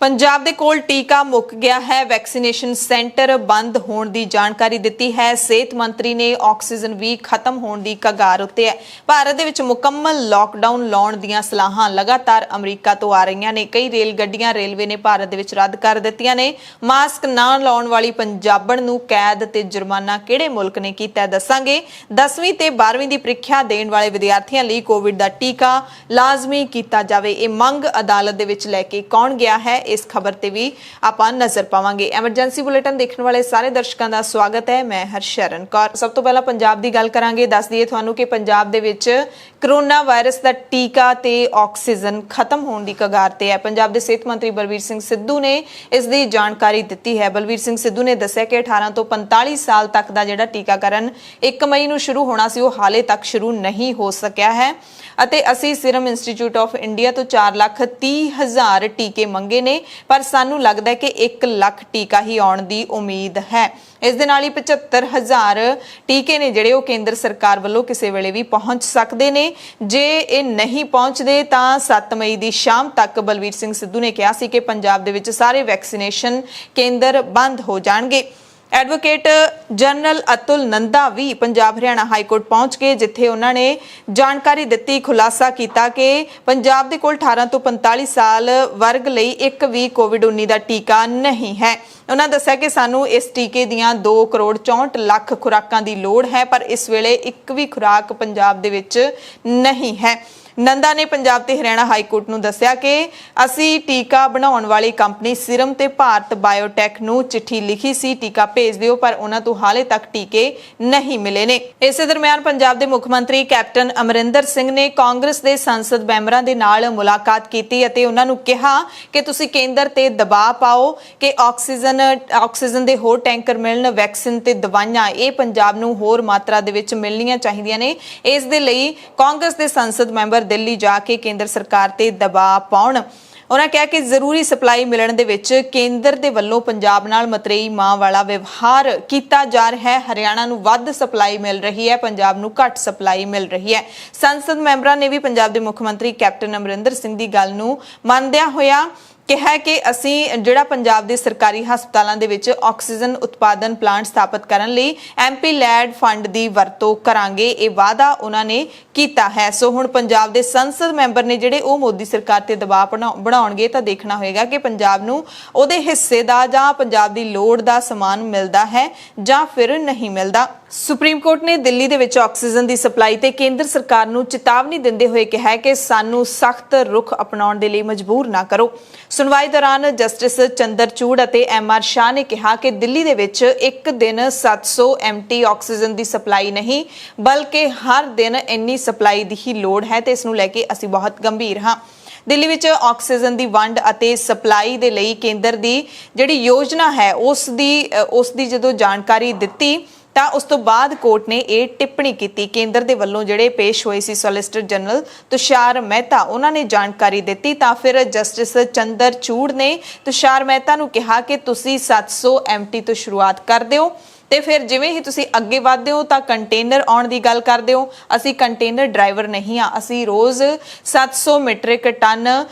पंजाब दे कोल टीका मुक गया है। वैक्सीनेशन सेंटर बंद होने की जानकारी दी है। सेहत मंत्री ने ऑक्सीजन भी खत्म होने की कगार उत्ते है। भारत दे विच मुकम्मल लॉकडाउन लाउण दीआं सलाहां लगातार अमरीका तो आ रही ने। कई रेल गड्डियां रेलवे ने भारत दे विच रद्द कर दित्तियां ने। मास्क ना लाउण वाली पंजाबण नूं कैद ते जुर्माना किहड़े मुल्क ने कीता दसांगे। 10वीं ते 12वीं की प्रीख्या देण वाले विद्यार्थियों लई कोविड दा टीका लाजमी कीता जावे। ये मंग अदालत दे विच लैके कौन गया है, इस खबर ते भी आपां नजर पावांगे। एमरजेंसी बुलेटिन देखने वाले सारे दर्शकों का स्वागत है। मैं हरशरण कौर। सब तो पहला पंजाब की गल करांगे। दस दईए तुहानूं कि पंजाब दे विच कोरोना वायरस का टीका ते ऑक्सीजन खत्म होने की कगार ते है। पंजाब के सेहत मंत्री बलबीर सिंह सिद्धू ने इसकी जानकारी दी है। बलबीर सिंह सिद्धू ने दस्सिया कि 18 तो 45 साल तक का जिहड़ा टीकाकरण 1 मई नूं शुरू होना सी, वो हाले तक शुरू नहीं हो सकिया है। ਅਤੇ ਅਸੀਂ सिरम इंस्टीट्यूट ऑफ इंडिया तो 4,30,000 टीके मंगे ने, पर सानू लगता है कि 1 लाख टीका ही आने की उम्मीद है। इस दे नाल ही 75,000 टीके ने जिहड़े वो केंद्र सरकार वालों किसी वेले भी पहुंच सकते ने। जे ये नहीं पहुंचते तो 7 मई की शाम तक बलबीर सिंह सिद्धू ने कहा सी कि पंजाब दे विच सारे वैक्सीनेशन केंद्र बंद हो जाणगे। एडवोकेट जनरल अतुल नंदा भी पंजाब हरियाणा हाईकोर्ट पहुंच गए, जिथे उन्होंने जानकारी दी, खुलासा किया कि पंजाब दे कोल 18 तो 45 साल वर्ग लई एक भी कोविड-19 का टीका नहीं है। उन्होंने दस्सिया कि सानू इस टीके दियां 2 करोड़ 64 लाख खुराकां की लोड़ है, पर इस वेले एक भी खुराक पंजाब दे विच नहीं है। नंदा ने पंजाब ते हरियाणा हाईकोर्ट नूं दस्सिया कि असी टीका बनाउण वाली कंपनी सिरम ते भारत बायोटेक नूं चिट्ठी लिखी सी, टीका भेज दिओ, पर उन्हां तों हाले तक टीके नहीं मिले ने। इस दरमियान पंजाब दे मुख मंत्री कैप्टन अमरिंदर सिंह ने कांग्रेस दे संसद मैंबरां दे नाल मुलाकात कीती अते उन्हां नूं कहा कि तुसीं केंद्र ते दबाव पाओ कि ऑक्सीजन दे होर टैंकर मिलण, वैक्सीन ते दवाइयां ये पंजाब नूं होर मात्रा दे विच मिलणीਆਂ ਚਾਹੀਦੀਆਂ ਨੇ। इस दे लई कांग्रेस दे संसद मैंबर दिल्ली जाके केंद्र सरकार ते दबाव पाउण। उन्होंने कहा कि जरूरी सप्लाई मिलण दे विच केंद्र दे वल्लों पंजाब नाल मतरेई मां वाला व्यवहार किया जा रहा है। हरियाणा नूं वध सप्लाई मिल रही है, पंजाब नूं घट सप्लाई मिल रही है। संसद मैंबरां ने भी पंजाब दे मुख मंत्री कैप्टन अमरिंदर सिंह दी गल नूं मंनदिआं होइआ कहा कि असी जिहड़ा पंजाब दे सरकारी हस्पतालों दे विच ऑक्सीजन उत्पादन प्लांट स्थापित करने लई MP लैड फंड की वरतों करांगे। ये वादा उन्होंने किया है। सो हुण पंजाब दे संसद मैंबर ने जिहड़े वो मोदी सरकार ते दबाव बनाउणगे तां देखना होएगा कि पंजाब नूं उहदे हिस्से दा जां पंजाब दी लोड़ दा समान मिलदा है जां फिर नहीं मिलदा। सुप्रीम कोर्ट ने दिल्ली दे विच ऑक्सीजन की सप्लाई ते केंद्र सरकार नूं चेतावनी दिंदे होए कहा कि सानू सख्त रुख अपनाउण दे लई मजबूर ना करो। सुनवाई दौरान जस्टिस चंद्रचूड़ अते MR शाह ने कहा कि दिल्ली दे विच एक दिन 700 MT ऑक्सीजन की सप्लाई नहीं, बल्कि हर दिन इन्नी सप्लाई की ही लोड़ है ते इस नूं लैके असीं बहुत गंभीर हां। दिल्ली विच ऑक्सीजन की वंड अते सप्लाई दे लई केंद्र की जिहड़ी योजना है उस दी जदों जानकारी दित्ती ਤਾਂ उस तो बाद कोर्ट ने यह टिप्पणी की। केंद्र के वलों जिहड़े पेश होए सी सॉलिसिटर जनरल तुषार मेहता, उन्होंने जानकारी दी तां फिर जस्टिस चंद्रचूड़ ने तुषार मेहता नूं कहा कि तुसीं 700 MT तो शुरुआत कर दिओ ते फिर जिवें ही तुसीं अगे वधदे हो तां कंटेनर आउण दी गल करदे हो। असीं कंटेनर ड्राइवर नहीं हाँ, असीं रोज़ 700 मीट्रिक टन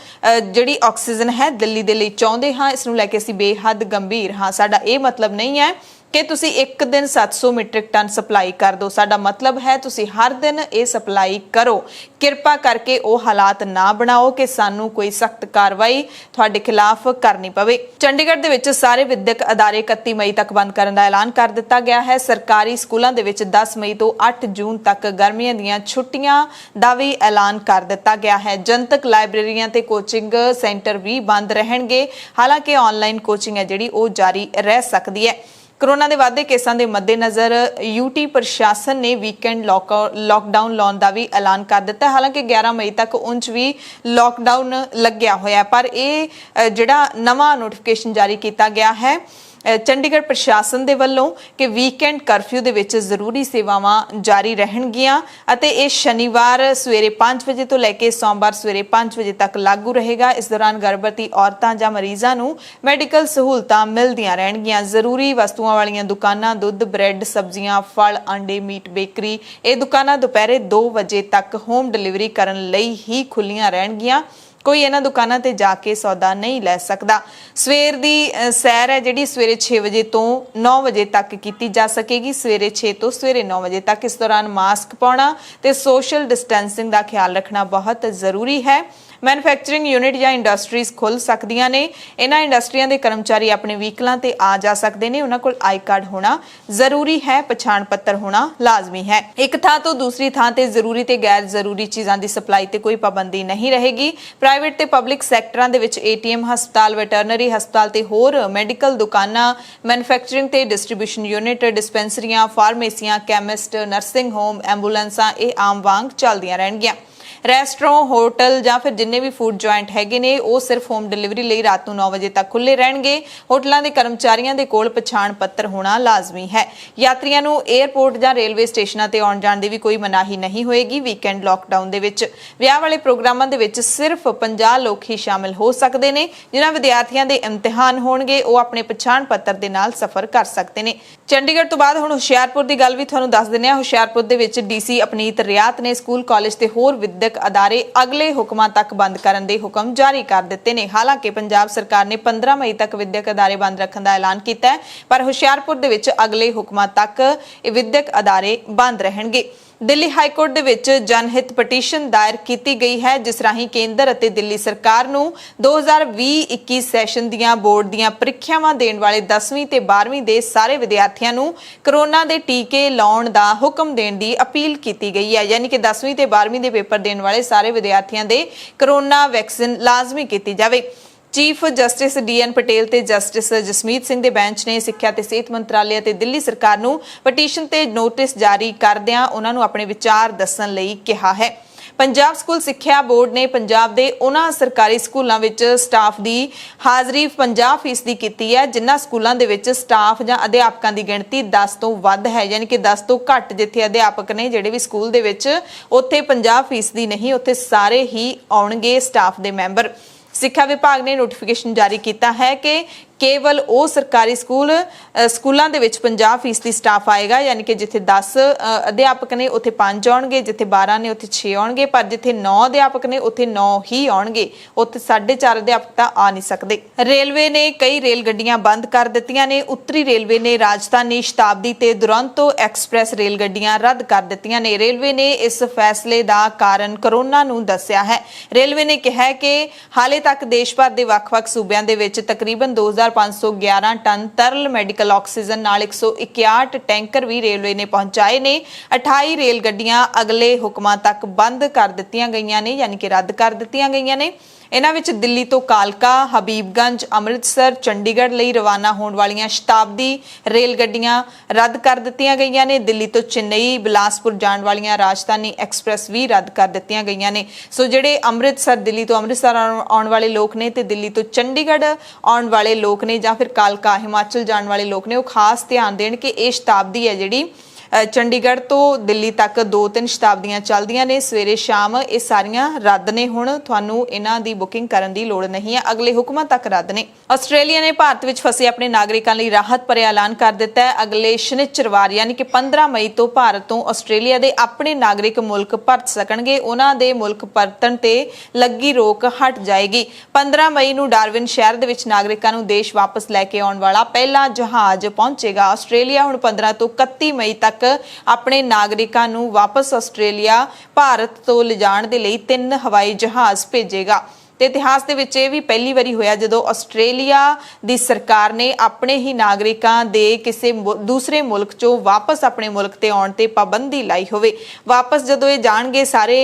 जिहड़ी ऑक्सीजन है दिल्ली दे लई चाहुंदे हाँ। इस नूं लैके असीं बेहद गंभीर हाँ। साडा ये मतलब नहीं है कि तुसी एक दिन 700 मीट्रिक टन सप्लाई कर दो। साडा मतलब है तुसी हर दिन ये सप्लाई करो। किरपा करके वो हालात ना बनाओ कि सानू कोई सख्त कार्रवाई तुहाडे खिलाफ करनी पवे। चंडीगढ़ दे विच सारे विद्यक अदारे 31 मई तक बंद करने का ऐलान कर दिता गया है। सरकारी स्कूलों के विच 10 मई तो 8 जून तक गर्मियों दीआं छुट्टियां का भी ऐलान कर दिता गया है। जनतक लाइब्रेरियां ते कोचिंग सेंटर भी बंद रहणगे। हालांकि ऑनलाइन कोचिंग है जिहड़ी वो जारी रह सकती है। कोरोना के वाधे केसां के मद्देनज़र UT प्रशासन ने वीकेंड लॉकडाउन लाने का भी ऐलान कर दिता है। हालांकि 11 मई तक उंज भी लॉकडाउन लग्या होया, पर यह जिहड़ा नवा नोटिफिकेशन जारी किया गया है चंडीगढ़ प्रशासन के वलों कि वीकेंड करफ्यू दे विच जरूरी सेवावां जारी रहणगियां अते इह शनिवार सवेरे 5 बजे तो लैके सोमवार सवेरे 5 बजे तक लागू रहेगा। इस दौरान गर्भवती औरतां जां मरीज़ां नूं मैडिकल सहूलतां मिलदियां रहणगियां। जरूरी वस्तुआं वालियां दुकानां दुੱਧ ब्रैड सब्जियां फल अंडे मीट बेकरी ये दुकानां दोपहरे 2 बजे तक होम डिलीवरी करन लई ही खुलियां रहणगियां। कोई इन्हां दुकानां ते जाके सौदा नहीं लै सकदा। सवेर दी सैर है जिहड़ी सवेरे 6 बजे तो 9 बजे तक की जा सकेगी, सवेरे 6 तो सवेरे 9 बजे तक। इस दौरान मास्क पाउणा ते सोशल डिस्टेंसिंग का ख्याल रखना बहुत जरूरी है। मैन्युफैक्चरिंग यूनिट या इंडस्ट्रीज खुल सकदियां ने। इन्हां इंडस्ट्रियां दे कर्मचारी अपने व्हीकलां ते आ जा सकते हैं। उन्हां कोल आई कार्ड होना जरूरी है, पछाण पत्र होना लाजमी है। एक थां तो दूसरी थां ते जरूरी ते गैर जरूरी चीज़ां दी सप्लाई ते कोई पाबंदी नहीं रहेगी। प्राइवेट ते पब्लिक सैक्टरां दे विच ATM, हस्पताल, वैटरनरी हस्पताल ते होर मैडिकल दुकानां, मैन्युफैक्चरिंग ते डिस्ट्रीब्यूशन यूनिट, डिस्पेंसरियां, फार्मेसियां, कैमिस्ट, नर्सिंग होम, एंबूलेंसां ਇਹ आम वांग चलदियां रहणगीਆਂ। ਰੈਸਟੋਰੈਂਟ, ਹੋਟਲ ਜਾਂ ਫਿਰ ਜਿੰਨੇ ਵੀ ਫੂਡ ਜੁਆਇੰਟ ਹੈਗੇ ਨੇ ਉਹ ਸਿਰਫ ਹੋਮ ਡਿਲੀਵਰੀ ਲਈ ਰਾਤ ਨੂੰ 9 ਵਜੇ ਤੱਕ ਖੁੱਲੇ ਰਹਿਣਗੇ। ਹੋਟਲਾਂ ਦੇ ਕਰਮਚਾਰੀਆਂ ਦੇ ਕੋਲ ਪਛਾਣ ਪੱਤਰ ਹੋਣਾ ਲਾਜ਼ਮੀ ਹੈ। ਯਾਤਰੀਆਂ ਨੂੰ 에ਅਰਪੋਰਟ ਜਾਂ ਰੇਲਵੇ ਸਟੇਸ਼ਨਾਂ ਤੇ ਆਉਣ ਜਾਣ ਦੀ ਵੀ ਕੋਈ ਮਨਾਹੀ ਨਹੀਂ ਹੋਏਗੀ। ਵੀਕਐਂਡ ਲਾਕਡਾਊਨ ਦੇ ਵਿੱਚ ਵਿਆਹ ਵਾਲੇ ਪ੍ਰੋਗਰਾਮਾਂ ਦੇ ਵਿੱਚ ਸਿਰਫ 50 ਲੋਕ ਹੀ ਸ਼ਾਮਿਲ ਹੋ ਸਕਦੇ ਨੇ। ਜਿਨ੍ਹਾਂ ਵਿਦਿਆਰਥੀਆਂ ਦੇ ਇਮਤਿਹਾਨ ਹੋਣਗੇ ਉਹ ਆਪਣੇ ਪਛਾਣ ਪੱਤਰ ਦੇ ਨਾਲ ਸਫ਼ਰ ਕਰ ਸਕਦੇ ਨੇ। ਚੰਡੀਗੜ੍ਹ ਤੋਂ ਬਾਅਦ ਹੁਣ ਹੁਸ਼ਿਆਰਪੁਰ ਦੀ ਗੱਲ ਵੀ ਤੁਹਾਨੂੰ ਦੱਸ ਦਿੰਦੇ ਹਾਂ। ਹੁਸ਼ਿਆਰਪੁਰ ਦੇ ਵਿੱਚ DC ਅਪਨੀਤ ਰਿਆਤ ਨੇ ਸਕੂਲ, ਕਾਲਜ ਤੇ ਹੋਰ ਵਿਦਿਅਕ ਅਦਾਰੇ ਅਗਲੇ ਹੁਕਮਾਂ ਤੱਕ ਬੰਦ ਕਰਨ ਦੇ ਹੁਕਮ ਜਾਰੀ ਕਰ ਦਿੱਤੇ ਨੇ। ਹਾਲਾਂਕਿ ਪੰਜਾਬ ਸਰਕਾਰ ਨੇ 15 ਮਈ ਤੱਕ ਵਿਦਿਅਕ ਅਦਾਰੇ ਬੰਦ ਰੱਖਣ ਦਾ ਐਲਾਨ ਕੀਤਾ ਹੈ, ਪਰ ਹੁਸ਼ਿਆਰਪੁਰ ਦੇ ਵਿੱਚ ਅਗਲੇ ਹੁਕਮਾਂ ਤੱਕ ਇਹ ਵਿਦਿਅਕ ਅਦਾਰੇ ਬੰਦ ਰਹਿਣਗੇ। ਦਿੱਲੀ ਹਾਈ ਕੋਰਟ ਦੇ ਵਿੱਚ ਜਨਹਿਤ ਪਟੀਸ਼ਨ ਦਾਇਰ ਕੀਤੀ ਗਈ ਹੈ, ਜਿਸ ਰਾਹੀਂ ਕੇਂਦਰ ਅਤੇ ਦਿੱਲੀ ਸਰਕਾਰ ਨੂੰ 2020-21 ਸੈਸ਼ਨ ਦੀਆਂ ਬੋਰਡ ਦੀਆਂ ਪ੍ਰੀਖਿਆਵਾਂ ਦੇਣ ਵਾਲੇ 10ਵੀਂ ਤੇ 12ਵੀਂ ਦੇ ਸਾਰੇ ਵਿਦਿਆਰਥੀਆਂ ਨੂੰ ਕਰੋਨਾ ਦੇ ਟੀਕੇ ਲਾਉਣ ਦਾ ਹੁਕਮ ਦੇਣ ਦੀ ਅਪੀਲ ਕੀਤੀ ਗਈ ਹੈ। ਯਾਨੀ ਕਿ 10ਵੀਂ ਤੇ 12ਵੀਂ ਦੇ ਪੇਪਰ ਦੇਣ ਵਾਲੇ ਸਾਰੇ ਵਿਦਿਆਰਥੀਆਂ ਦੇ ਕਰੋਨਾ ਵੈਕਸੀਨ ਲਾਜ਼ਮੀ ਕੀਤੀ ਜਾਵੇ। ਚੀਫ ਜਸਟਿਸ DN ਪਟੇਲ ਤੇ ਜਸਟਿਸ ਜਸਮੀਤ ਸਿੰਘ ਦੇ ਬੈਂਚ ਨੇ ਸਿੱਖਿਆ ਤੇ ਸਿਹਤ ਮੰਤਰਾਲੇ ਅਤੇ ਦਿੱਲੀ ਸਰਕਾਰ ਨੂੰ ਪਟੀਸ਼ਨ ਤੇ ਨੋਟਿਸ ਜਾਰੀ ਕਰਦਿਆਂ ਉਹਨਾਂ ਨੂੰ ਆਪਣੇ ਵਿਚਾਰ ਦੱਸਣ ਲਈ ਕਿਹਾ ਹੈ। ਪੰਜਾਬ ਸਕੂਲ ਸਿੱਖਿਆ ਬੋਰਡ ਨੇ ਪੰਜਾਬ ਦੇ ਉਹਨਾਂ ਸਰਕਾਰੀ ਸਕੂਲਾਂ ਵਿੱਚ ਸਟਾਫ ਦੀ ਹਾਜ਼ਰੀ 50% ਕੀਤੀ ਹੈ ਜਿਨ੍ਹਾਂ ਸਕੂਲਾਂ ਦੇ ਵਿੱਚ ਸਟਾਫ ਜਾਂ ਅਧਿਆਪਕਾਂ ਦੀ ਗਿਣਤੀ 10 ਤੋਂ ਵੱਧ ਹੈ। ਯਾਨੀ ਕਿ 10 ਤੋਂ ਘੱਟ ਜਿੱਥੇ ਅਧਿਆਪਕ ਨੇ ਜਿਹੜੇ ਵੀ ਸਕੂਲ ਦੇ ਵਿੱਚ, ਉੱਥੇ 50% ਨਹੀਂ, ਉੱਥੇ ਸਾਰੇ ਹੀ ਆਉਣਗੇ ਸਟਾਫ ਦੇ ਮੈਂਬਰ। ਸਿੱਖਿਆ ਵਿਭਾਗ ਨੇ ਨੋਟੀਫਿਕੇਸ਼ਨ ਜਾਰੀ ਕੀਤਾ ਹੈ ਕਿ ਕੇਵਲ ਉਹ ਸਰਕਾਰੀ ਸਕੂਲਾਂ ਦੇ ਵਿੱਚ 50% ਸਟਾਫ ਆਏਗਾ। ਯਾਨੀ ਕਿ ਜਿੱਥੇ 10 ਅਧਿਆਪਕ ਨੇ ਉੱਥੇ 5 ਆਉਣਗੇ, ਜਿੱਥੇ 12 ਨੇ ਉੱਥੇ 6 ਆਉਣਗੇ, ਪਰ ਜਿੱਥੇ 9 ਅਧਿਆਪਕ ਨੇ ਉੱਥੇ 9 ਹੀ ਆਉਣਗੇ, ਉੱਥੇ 4.5 ਅਧਿਆਪਕ ਤਾਂ ਆ ਨਹੀਂ ਸਕਦੇ। ਰੇਲਵੇ ਨੇ ਕਈ ਰੇਲ ਗੱਡੀਆਂ ਬੰਦ ਕਰ ਦਿੱਤੀਆਂ ਨੇ। ਉੱਤਰੀ ਰੇਲਵੇ ਨੇ ਰਾਜਧਾਨੀ ਸ਼ਤਾਬਦੀ ਤੇ ਦੁਰੰਤੋ ਐਕਸਪ੍ਰੈਸ ਰੇਲ ਗੱਡੀਆਂ ਰੱਦ ਕਰ ਦਿੱਤੀਆਂ ਨੇ। ਰੇਲਵੇ ਨੇ ਇਸ ਫੈਸਲੇ ਦਾ ਕਾਰਨ ਕਰੋਨਾ ਨੂੰ ਦੱਸਿਆ ਹੈ। ਰੇਲਵੇ ਨੇ ਕਿਹਾ ਹੈ ਕਿ ਹਾਲੇ ਤੱਕ ਦੇਸ਼ ਭਰ ਦੇ ਵੱਖ-ਵੱਖ ਸੂਬਿਆਂ ਦੇ ਵਿੱਚ ਤਕਰੀਬਨ 2511 ਟਨ ਤਰਲ ਮੈਡੀਕਲ ਆਕਸੀਜਨ ਨਾਲ 161 ਟੈਂਕਰ ਵੀ ਰੇਲਵੇ ਨੇ ਪਹੁੰਚਾਏ ਨੇ। 28 ਰੇਲ ਗੱਡੀਆਂ ਅਗਲੇ ਹੁਕਮਾਂ ਤੱਕ ਬੰਦ ਕਰ ਦਿੱਤੀਆਂ ਗਈਆਂ ਨੇ, ਯਾਨੀ ਕਿ ਰੱਦ ਕਰ ਦਿੱਤੀਆਂ ਗਈਆਂ ਨੇ। ਇਹਨਾਂ ਵਿੱਚ ਦਿੱਲੀ ਤੋਂ ਕਾਲਕਾ, ਹਬੀਬਗੰਜ, ਅੰਮ੍ਰਿਤਸਰ, ਚੰਡੀਗੜ੍ਹ ਲਈ ਰਵਾਨਾ ਹੋਣ ਵਾਲੀਆਂ ਸ਼ਤਾਬਦੀ ਰੇਲ ਗੱਡੀਆਂ ਰੱਦ ਕਰ ਦਿੱਤੀਆਂ ਗਈਆਂ ਨੇ। ਦਿੱਲੀ ਤੋਂ ਚੇਨਈ, ਬਿਲਾਸਪੁਰ ਜਾਣ ਵਾਲੀਆਂ ਰਾਜਧਾਨੀ ਐਕਸਪ੍ਰੈਸ ਵੀ ਰੱਦ ਕਰ ਦਿੱਤੀਆਂ ਗਈਆਂ ਨੇ। ਸੋ ਜਿਹੜੇ ਦਿੱਲੀ ਤੋਂ ਅੰਮ੍ਰਿਤਸਰ ਆਉਣ ਵਾਲੇ ਲੋਕ ਨੇ ਤੇ ਦਿੱਲੀ ਤੋਂ ਚੰਡੀਗੜ੍ਹ ਆਉਣ ਵਾਲੇ ਲੋਕ ਨੇ ਜਾਂ ਫਿਰ ਕਾਲਕਾ ਹਿਮਾਚਲ ਜਾਣ ਵਾਲੇ ਲੋਕ ਨੇ, ਉਹ ਖਾਸ ਧਿਆਨ ਦੇਣ ਕਿ ਇਹ ਸ਼ਤਾਬਦੀ ਹੈ ਜਿਹੜੀ ਚੰਡੀਗੜ੍ਹ ਤੋਂ ਦਿੱਲੀ ਤੱਕ 2-3 ਸ਼ਤਾਬਦੀਆਂ ਚੱਲਦੀਆਂ ਨੇ, ਸਵੇਰੇ ਸ਼ਾਮ, ਇਹ ਸਾਰੀਆਂ ਰੱਦ ਨੇ। ਹੁਣ ਤੁਹਾਨੂੰ ਇਹਨਾਂ ਦੀ ਬੁਕਿੰਗ ਕਰਨ ਦੀ ਲੋੜ ਨਹੀਂ ਹੈ, ਅਗਲੇ ਹੁਕਮਾਂ ਤੱਕ ਰੱਦ ਨੇ। ਆਸਟ੍ਰੇਲੀਆ ਨੇ ਭਾਰਤ ਵਿੱਚ ਫਸੇ ਆਪਣੇ ਨਾਗਰਿਕਾਂ ਲਈ ਰਾਹਤ ਭਰਿਆ ਐਲਾਨ ਕਰ ਦਿੱਤਾ ਹੈ। ਅਗਲੇ ਸ਼ਨੀਚਰਵਾਰ ਯਾਨੀ ਕਿ 15 ਮਈ ਤੋਂ ਭਾਰਤ ਤੋਂ ਆਸਟ੍ਰੇਲੀਆ ਦੇ ਆਪਣੇ ਨਾਗਰਿਕ ਮੁਲਕ ਪਰਤ ਸਕਣਗੇ। ਉਹਨਾਂ ਦੇ ਮੁਲਕ ਪਰਤਣ ਤੇ ਲੱਗੀ ਰੋਕ ਹਟ ਜਾਏਗੀ। 15 ਮਈ ਨੂੰ ਡਾਰਵਿਨ ਸ਼ਹਿਰ ਦੇ ਵਿੱਚ ਨਾਗਰਿਕਾਂ ਨੂੰ ਦੇਸ਼ ਵਾਪਸ ਲੈ ਕੇ ਆਉਣ ਵਾਲਾ ਪਹਿਲਾ ਜਹਾਜ਼ ਪਹੁੰਚੇਗਾ। ਆਸਟ੍ਰੇਲੀਆ ਹੁਣ 15 ਤੋਂ 31 ਮਈ ਤੱਕ ਆਪਣੇ ਨਾਗਰਿਕਾਂ ਨੂੰ ਵਾਪਸ ਆਸਟ੍ਰੇਲੀਆ ਭਾਰਤ ਤੋਂ ਲਿਜਾਣ ਦੇ ਲਈ 3 ਹਵਾਈ ਜਹਾਜ਼ ਭੇਜੇਗਾ। ਤੇ ਇਤਿਹਾਸ ਦੇ ਵਿੱਚ ਇਹ ਵੀ ਪਹਿਲੀ ਵਾਰੀ ਹੋਇਆ ਜਦੋਂ ਆਸਟ੍ਰੇਲੀਆ ਦੀ ਸਰਕਾਰ ਨੇ ਆਪਣੇ ਹੀ ਨਾਗਰਿਕਾਂ ਦੇ ਕਿਸੇ ਦੂਸਰੇ ਮੁਲਕ ਚੋਂ ਵਾਪਸ ਆਪਣੇ ਮੁਲਕ ਤੇ ਆਉਣ ਤੇ ਪਾਬੰਦੀ ਲਾਈ ਹੋਵੇ। ਵਾਪਸ ਜਦੋਂ ਇਹ ਜਾਣਗੇ ਸਾਰੇ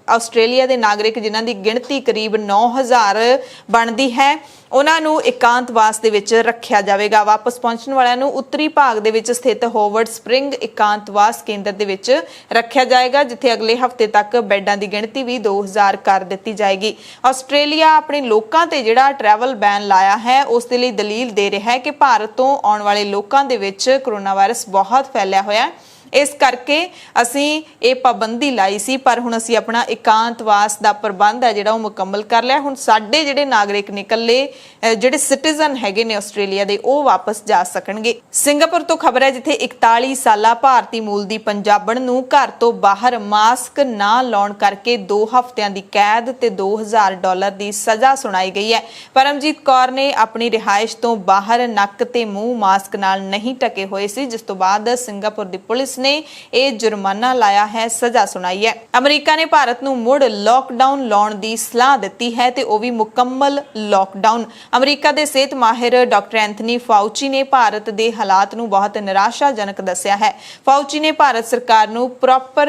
ਆਸਟ੍ਰੇਲੀਆ ਦੇ ਨਾਗਰਿਕ, ਜਿਨ੍ਹਾਂ ਦੀ ਗਿਣਤੀ ਕਰੀਬ 9000 ਬਣਦੀ ਹੈ, ਉਹਨਾਂ ਨੂੰ ਇਕਾਂਤਵਾਸ ਦੇ ਵਿੱਚ ਰੱਖਿਆ ਜਾਵੇਗਾ। ਵਾਪਸ ਪਹੁੰਚਣ ਵਾਲਿਆਂ ਨੂੰ ਉੱਤਰੀ ਭਾਗ ਦੇ ਵਿੱਚ ਸਥਿਤ ਹੋਵਰਡ ਸਪ੍ਰਿੰਗ ਇਕਾਂਤਵਾਸ ਕੇਂਦਰ ਦੇ ਵਿੱਚ ਰੱਖਿਆ ਜਾਏਗਾ, ਜਿੱਥੇ ਅਗਲੇ ਹਫ਼ਤੇ ਤੱਕ ਬੈੱਡਾਂ ਦੀ ਗਿਣਤੀ ਵੀ 2000 ਕਰ ਦਿੱਤੀ ਜਾਏਗੀ। ਆਸਟ੍ਰੇਲੀਆ ਆਪਣੇ ਲੋਕਾਂ ਤੇ ਜਿਹੜਾ ਟਰੈਵਲ ਬੈਨ ਲਾਇਆ ਹੈ, ਉਸ ਦੇ ਲਈ ਦਲੀਲ ਦੇ ਰਿਹਾ ਹੈ ਕਿ ਭਾਰਤ ਤੋਂ ਆਉਣ ਵਾਲੇ ਲੋਕਾਂ ਦੇ ਵਿੱਚ ਕਰੋਨਾ ਵਾਇਰਸ ਬਹੁਤ ਫੈਲਿਆ ਹੋਇਆ ਹੈ। इस करके असीं ये पाबंदी लाई सी, पर हुण असीं अपना एकांतवास का प्रबंध है जिहड़ा मुकम्मल कर लिया। हुण साडे जिहड़े नागरिक ने इकल्ले जिहड़े सिटीजन हैगे ने आस्ट्रेलिया दे वो वापस जा सकणगे। सिंगापुर तो खबर है जिथे 41 साला भारती मूल दी पंजाबण नूं घर तो बाहर मास्क ना लाउण करके 2 हफ्तियां दी कैद ते $2000 दी सज़ा सुनाई गई है। परमजीत कौर ने अपनी रिहाइश तो बाहर नक ते मूँह मास्क नाल नहीं ढके हुए सी, जिस तो बाद सिंगापुर दी पुलिस ने यह जुर्माना लाया है, सज़ा सुनाई है। अमरीका ने भारत नूं मुड़ लॉकडाउन लाउण दी सलाह दित्ती है ते वो भी मुकम्मल लॉकडाउन। अमरीका दे सेहत माहिर डॉक्टर एंथनी फाउची ने भारत दे हालात नूं बहुत निराशाजनक दस्सिया है। फाउची ने भारत सरकार नूं प्रॉपर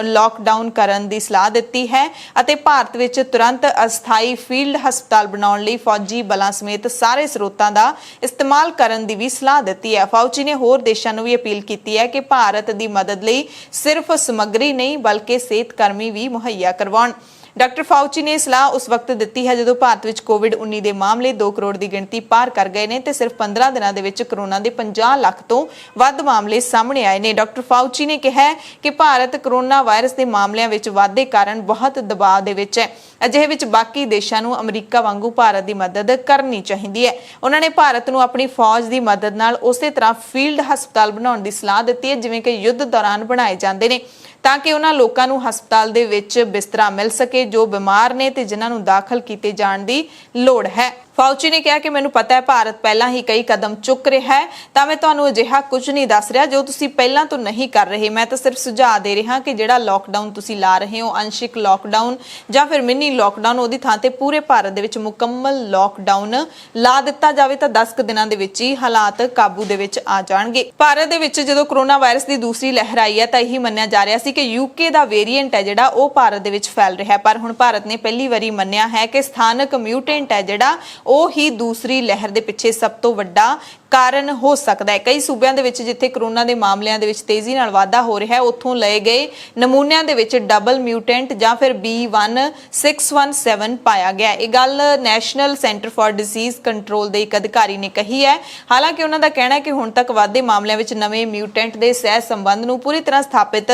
लॉकडाउन करन दी सलाह दित्ती है अते भारत विच तुरंत अस्थाई फील्ड हस्पताल बनाउण लई फौजी बलां समेत सारे स्रोतां दा इस्तेमाल करन दी भी सलाह दित्ती है। फाउची ने होर देशां नूं भी अपील कीती है कि भारत दी मदद लई सिर्फ समग्री नहीं बल्कि सेहत कर्मी भी मुहैया करवाउण। डॉक्टर फाउची ने सलाह उस वक्त दी है जो भारत में कोविड-19 के मामले 2 करोड़ की गिणती पार कर गए हैं, सिर्फ 15 दिनों के कोरोना के 50 लाख तो वध मामले सामने आए हैं। डॉक्टर फाउची ने कहा कि भारत कोरोना वायरस के मामलों में वाधे कारण बहुत दबाव दे विच है। अजिहे विच बाकी देशों को अमरीका वांगू भारत की मदद करनी चाहिए है। उन्होंने भारत को अपनी फौज की मदद नाल उसे तरह फील्ड हस्पताल बनाने की सलाह दी है जिवें कि युद्ध दौरान बनाए जाते हैं, ताकि उन्हां लोकां नूं हस्पताल दे विच बिस्तरा मिल सके जो बीमार ने ते जिन्हां नूं दाखल कीते जाण दी लोड़ है। फाउची ने कहा कि मैनूं पता है भारत पहला ही कई कदम चुक रहा है, तो मैं तुहानूं अजिहा कुछ नहीं दस रहा जो तुसीं पहलां तो नहीं कर रहे। मैं तो सिर्फ सुझाव दे रहा कि जिहड़ा लॉकडाउन तुसीं ला रहे हो, अंशिक लॉकडाउन जां फिर मिनी लॉकडाउन, उहदी थां ते पूरे भारत दे विच मुकम्मल लॉकडाउन ला दित्ता जावे तां 10 दिनां दे विच ही हालात काबू दे विच आ जाणगे। भारत दे विच जदों कोरोना वायरस की दूसरी लहर आई है तां यही मन्निया जा रहा सी कि यूके दा वेरीएंट है जिहड़ा वो भारत दे विच फैल रहा है, पर हुण भारत ने पहली वारी मन्निया है कि स्थानक म्यूटेंट है जिहड़ा वो ही दूसरी लहर दे पिछे सब तो वड्डा कारण हो सकता है। कई सूबਿਆਂ ਦੇ ਵਿੱਚ जिथे कोरोना के मामलों के तेजी नाल वाधा हो रहा है, उत्थों लए गए नमूनिਆਂ ਦੇ ਵਿੱਚ डबल म्यूटेंट ਜਾਂ फिर B1617 पाया गया। ये गल national centre for disease control के एक अधिकारी ने कही है। हालांकि उन्हों का कहना है कि हुण तक वाधे मामलों में नवे म्यूटेंट के सह संबंध नूं पूरी तरह स्थापित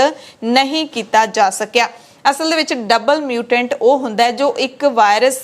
नहीं किया जा सकिया। असल दे विच डबल म्यूटेंट वो हुंदा है जो एक वायरस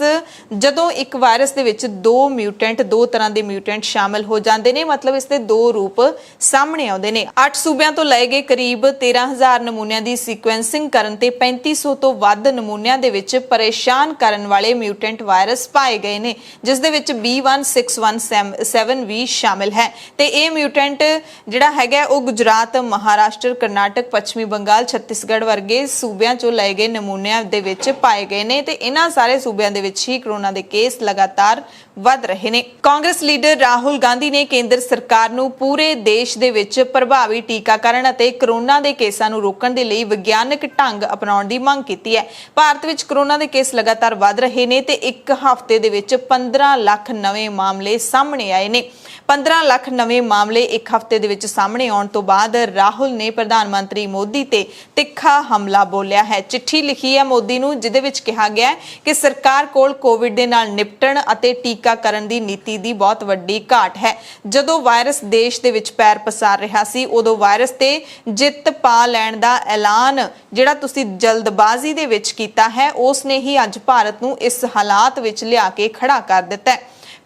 जदों एक वायरस दे विच 2 म्यूटेंट 2 तरह के म्यूटेंट शामिल हो जाते हैं, मतलब इसके 2 रूप सामने आउंदे हैं। 8 सूबਿਆਂ तो लए गए करीब 13,000 नमूनिਆਂ की सीक्वेंसिंग करन ते 3500 तो वध नमूनिਆਂ दे विच परेशान करन वाले म्यूटेंट वायरस पाए गए ने, जिस दे विच B1617 भी शामिल है। ते ये म्यूटेंट जिहड़ा हैगा वो गुजरात, महाराष्ट्र, कर्नाटक, पश्चिमी बंगाल, छत्तीसगढ़ वर्गे सूबਿਆਂ चों लए गए नमूनिਆਂ ਦੇ ਵਿੱਚ पाए गए ने ते इन्हां सारे सूबਿਆਂ ਦੇ ਵਿੱਚ ही कोरोना के केस लगातार वध रहे ने। कांग्रेस लीडर राहुल गांधी ने केंद्र सरकार नूं पूरे देश दे विच प्रभावी टीकाकरण ਅਤੇ कोरोना के केसां नूं रोकण दे लई विग्यानक ढंग अपनाउण दी मंग कीती है। भारत विच कोरोना के केस लगातार वध रहे ने ते एक हफ्ते दे विच 15 लाख नवे मामले सामने आए ने। 15 लाख नवे मामले एक हफ्ते दे विच सामने आउण तो बाद राहुल ने प्रधानमंत्री मोदी ते तिखा हमला बोलिया है। चिट्ठी लिखी है मोदी नूं जिहदे विच कहा गया है कि सरकार कोल कोविड दे नाल निपटण अते टीकाकरण दी नीति दी बहुत वड्डी घाट है। जदों वायरस देश दे विच पैर पसार रहा सी उदों वायरस ते जित पा लैण दा ऐलान जिहड़ा तुसीं जल्दबाजी दे विच कीता है उसने ही अज भारत नूं इस हालात विच लिया के खड़ा कर दिता है।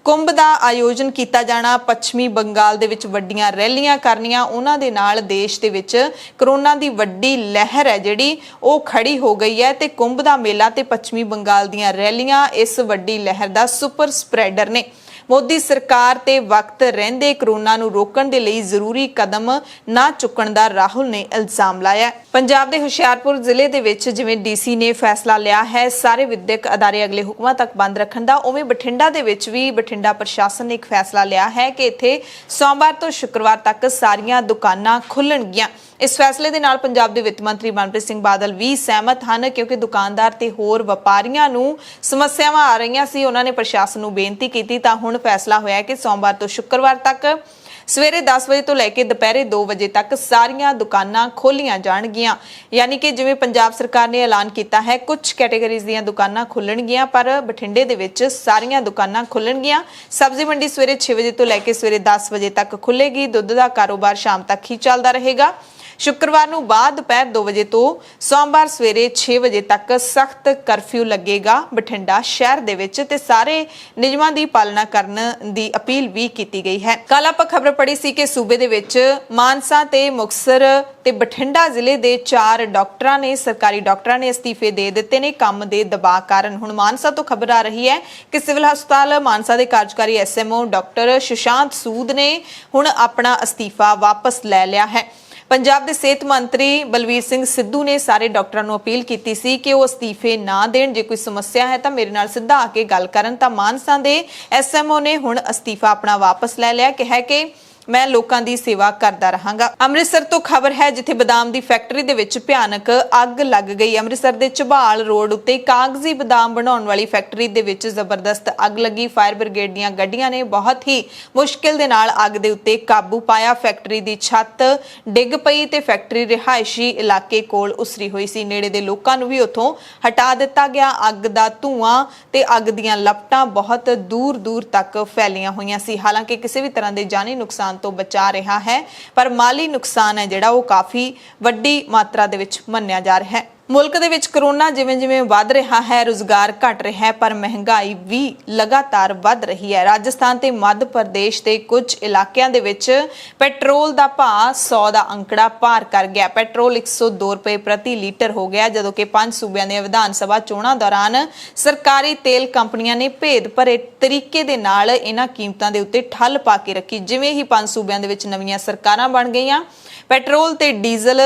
कुंभ का आयोजन किया जाना, पश्चिमी बंगाल दे विच वड्डियां रैलियां करनियां, उन्हां दे नाल देश दे विच कोरोना की वड्डी लहर है जिहड़ी वो खड़ी हो गई है ते कुंभ का मेला ते पश्चिमी बंगाल दीयां रैलियां इस वड्डी लहर का सुपर स्प्रैडर ने। मोदी सरकार ते वक्त रहिंदे कोरोना नूं रोकण दे लई जरूरी कदम ना चुकण दा राहुल ने इल्जाम लाया। पंजाब दे हुशियारपुर जिले दे विच जिवें डीसी ने फैसला लिया है सारे विद्यक अदारे अगले हुक्मां तक बंद रखण दा, उवें बठिंडा दे विच भी बठिंडा प्रशासन ने एक फैसला लिया है कि इत्थे सोमवार तो शुक्रवार तक सारियां दुकानां खुलणगियां। इस फैसले दे नाल पंजाब दे वित्त मंत्री मनप्रीत सिंह बादल भी सहमत हैं, क्योंकि दुकानदार ते होर वपारियां नूं समस्यावां आ रहीआं सी। उन्हां ने प्रशासन नूं बेनती कीती तां हुण फैसला होया कि सोमवार तो शुक्रवार तक सवेरे 10 बजे तो लैके दोपहरे 2 बजे तक सारियां दुकानां खोलियां जाणगियां। यानी कि जिवें पंजाब सरकार ने ऐलान किया है कुछ कैटेगरीज दीयां दुकानां खुलणगियां, पर बठिंडे दे विच सारियां दुकानां खुलणगियां। सब्जी मंडी सवेरे 6 बजे तो लैके सवेरे 10 बजे तक खुलेगी। दुध का कारोबार शाम तक ही चलता रहेगा। शुक्रवार ਨੂੰ ਬਾਅਦ ਦੁਪਹਿਰ 2 ਵਜੇ ਤੋਂ ਸੋਮਵਾਰ ਸਵੇਰੇ 6 ਵਜੇ ਤੱਕ ਸਖਤ ਕਰਫਿਊ ਲੱਗੇਗਾ ਬਠਿੰਡਾ ਸ਼ਹਿਰ ਦੇ ਵਿੱਚ ਤੇ ਸਾਰੇ ਨਿਯਮਾਂ ਦੀ ਪਾਲਣਾ ਕਰਨ ਦੀ ਅਪੀਲ ਵੀ ਕੀਤੀ ਗਈ ਹੈ। ਕੱਲ੍ਹ ਆਪਾਂ ਖਬਰ ਪੜ੍ਹੀ ਸੀ ਕਿ ਸੂਬੇ ਦੇ ਵਿੱਚ ਮਾਨਸਾ ਤੇ ਮੁਕਤਸਰ ਤੇ ਬਠਿੰਡਾ ਜ਼ਿਲ੍ਹੇ ਦੇ 4 ਡਾਕਟਰਾਂ ਨੇ ਸਰਕਾਰੀ ਡਾਕਟਰਾਂ ਨੇ ਅਸਤੀਫੇ ਦੇ ਦਿੱਤੇ ਨੇ ਕੰਮ ਦੇ ਦਬਾਅ ਕਾਰਨ। ਹੁਣ ਮਾਨਸਾ ਤੋਂ ਖਬਰ ਆ ਰਹੀ ਹੈ ਕਿ ਸਿਵਲ ਹਸਪਤਾਲ ਮਾਨਸਾ ਦੇ ਕਾਰਜਕਾਰੀ ਐਸਐਮਓ ਡਾਕਟਰ ਸੁਸ਼ਾਂਤ ਸੂਦ ਨੇ ਹੁਣ ਆਪਣਾ ਅਸਤੀਫਾ ਵਾਪਸ ਲੈ ਲਿਆ ਹੈ। ਪੰਜਾਬ ਦੇ ਸਿਹਤ ਮੰਤਰੀ ਬਲਵੀਰ ਸਿੰਘ ਸਿੱਧੂ ਨੇ ਸਾਰੇ ਡਾਕਟਰਾਂ ਨੂੰ ਅਪੀਲ ਕੀਤੀ ਸੀ ਕਿ ਉਹ ਅਸਤੀਫੇ ਨਾ ਦੇਣ। ਜੇ ਕੋਈ ਸਮੱਸਿਆ ਹੈ ਤਾਂ ਮੇਰੇ ਨਾਲ ਸਿੱਧਾ ਆ ਕੇ ਗੱਲ ਕਰਨ। ਤਾਂ ਮਾਨਸਾ ਦੇ ਐਸਐਮਓ ਨੇ ਹੁਣ ਅਸਤੀਫਾ ਆਪਣਾ ਵਾਪਸ ਲੈ ਲਿਆ, ਕਿਹਾ ਕਿ ਮੈਂ ਲੋਕਾਂ ਦੀ ਸੇਵਾ ਕਰਦਾ ਰਹਾਂਗਾ। ਅੰਮ੍ਰਿਤਸਰ ਤੋਂ ਖਬਰ ਹੈ ਜਿੱਥੇ ਬਦਾਮ ਦੀ ਫੈਕਟਰੀ ਦੇ ਵਿੱਚ ਭਿਆਨਕ ਅੱਗ ਲੱਗ ਗਈ। ਅੰਮ੍ਰਿਤਸਰ ਦੇ ਝਬਾਲ ਰੋਡ ਉੱਤੇ ਕਾਗਜ਼ੀ ਬਦਾਮ ਬਣਾਉਣ ਵਾਲੀ ਫੈਕਟਰੀ ਦੇ ਵਿੱਚ ਜ਼ਬਰਦਸਤ ਅੱਗ ਲੱਗੀ। ਫਾਇਰ ਬ੍ਰਿਗੇਡ ਦੀਆਂ ਗੱਡੀਆਂ ਨੇ ਬਹੁਤ ਹੀ ਮੁਸ਼ਕਿਲ ਦੇ ਨਾਲ ਅੱਗ ਦੇ ਉੱਤੇ ਕਾਬੂ ਪਾਇਆ। ਫੈਕਟਰੀ ਦੀ ਛੱਤ ਡਿੱਗ ਪਈ ਤੇ ਫੈਕਟਰੀ ਰਿਹਾਇਸ਼ੀ ਇਲਾਕੇ ਕੋਲ ਉਸਰੀ ਹੋਈ ਸੀ। ਨੇੜੇ ਦੇ ਲੋਕਾਂ ਨੂੰ ਵੀ ਉੱਥੋਂ ਹਟਾ ਦਿੱਤਾ ਗਿਆ। ਅੱਗ ਦਾ ਧੂਆਂ ਤੇ ਅੱਗ ਦੀਆਂ ਲਪਟਾਂ ਬਹੁਤ ਦੂਰ ਦੂਰ ਤੱਕ ਫੈਲੀਆਂ ਹੋਈਆਂ ਸੀ। ਹਾਲਾਂਕਿ ਕਿਸੇ ਵੀ ਤਰ੍ਹਾਂ ਦੇ ਜਾਨੀ ਨੁਕਸਾਨ ਤੋਂ ਬਚਾ ਰਿਹਾ ਹੈ, ਪਰ ਮਾਲੀ ਨੁਕਸਾਨ ਹੈ ਜਿਹੜਾ ਉਹ ਕਾਫੀ ਵੱਡੀ ਮਾਤਰਾ ਦੇ ਵਿੱਚ ਮੰਨਿਆ ਜਾ ਰਿਹਾ ਹੈ। ਮੁਲਕ ਦੇ ਵਿੱਚ ਕਰੋਨਾ ਜਿਵੇਂ-ਜਿਵੇਂ ਵੱਧ ਰਿਹਾ ਹੈ, ਰੁਜ਼ਗਾਰ ਘਟ ਰਿਹਾ ਹੈ, ਪਰ ਮਹਿੰਗਾਈ ਵੀ ਲਗਾਤਾਰ ਵੱਧ ਰਹੀ ਹੈ। ਰਾਜਸਥਾਨ ਤੇ ਮੱਧ ਪ੍ਰਦੇਸ਼ ਦੇ ਕੁਝ ਇਲਾਕਿਆਂ ਦੇ ਵਿੱਚ ਪੈਟਰੋਲ ਦਾ ਭਾਅ 100 ਦਾ ਅੰਕੜਾ ਪਾਰ ਕਰ ਗਿਆ। ਪੈਟਰੋਲ 102 ਰੁਪਏ ਪ੍ਰਤੀ ਲੀਟਰ ਹੋ ਗਿਆ, ਜਦੋਂ ਕਿ 5 ਸੂਬਿਆਂ ਦੀਆਂ ਵਿਧਾਨ ਸਭਾ ਚੋਣਾਂ ਦੌਰਾਨ ਸਰਕਾਰੀ ਤੇਲ ਕੰਪਨੀਆਂ ਨੇ ਭੇਦ ਭਰੇ ਤਰੀਕੇ ਦੇ ਨਾਲ ਇਹਨਾਂ ਕੀਮਤਾਂ ਦੇ ਉੱਤੇ ਠੱਲ ਪਾ ਕੇ ਰੱਖੀ। ਜਿਵੇਂ ਹੀ 5 ਸੂਬਿਆਂ ਦੇ ਵਿੱਚ ਨਵੀਆਂ ਸਰਕਾਰਾਂ ਬਣ ਗਈਆਂ, ਪੈਟਰੋਲ ਤੇ ਡੀਜ਼ਲ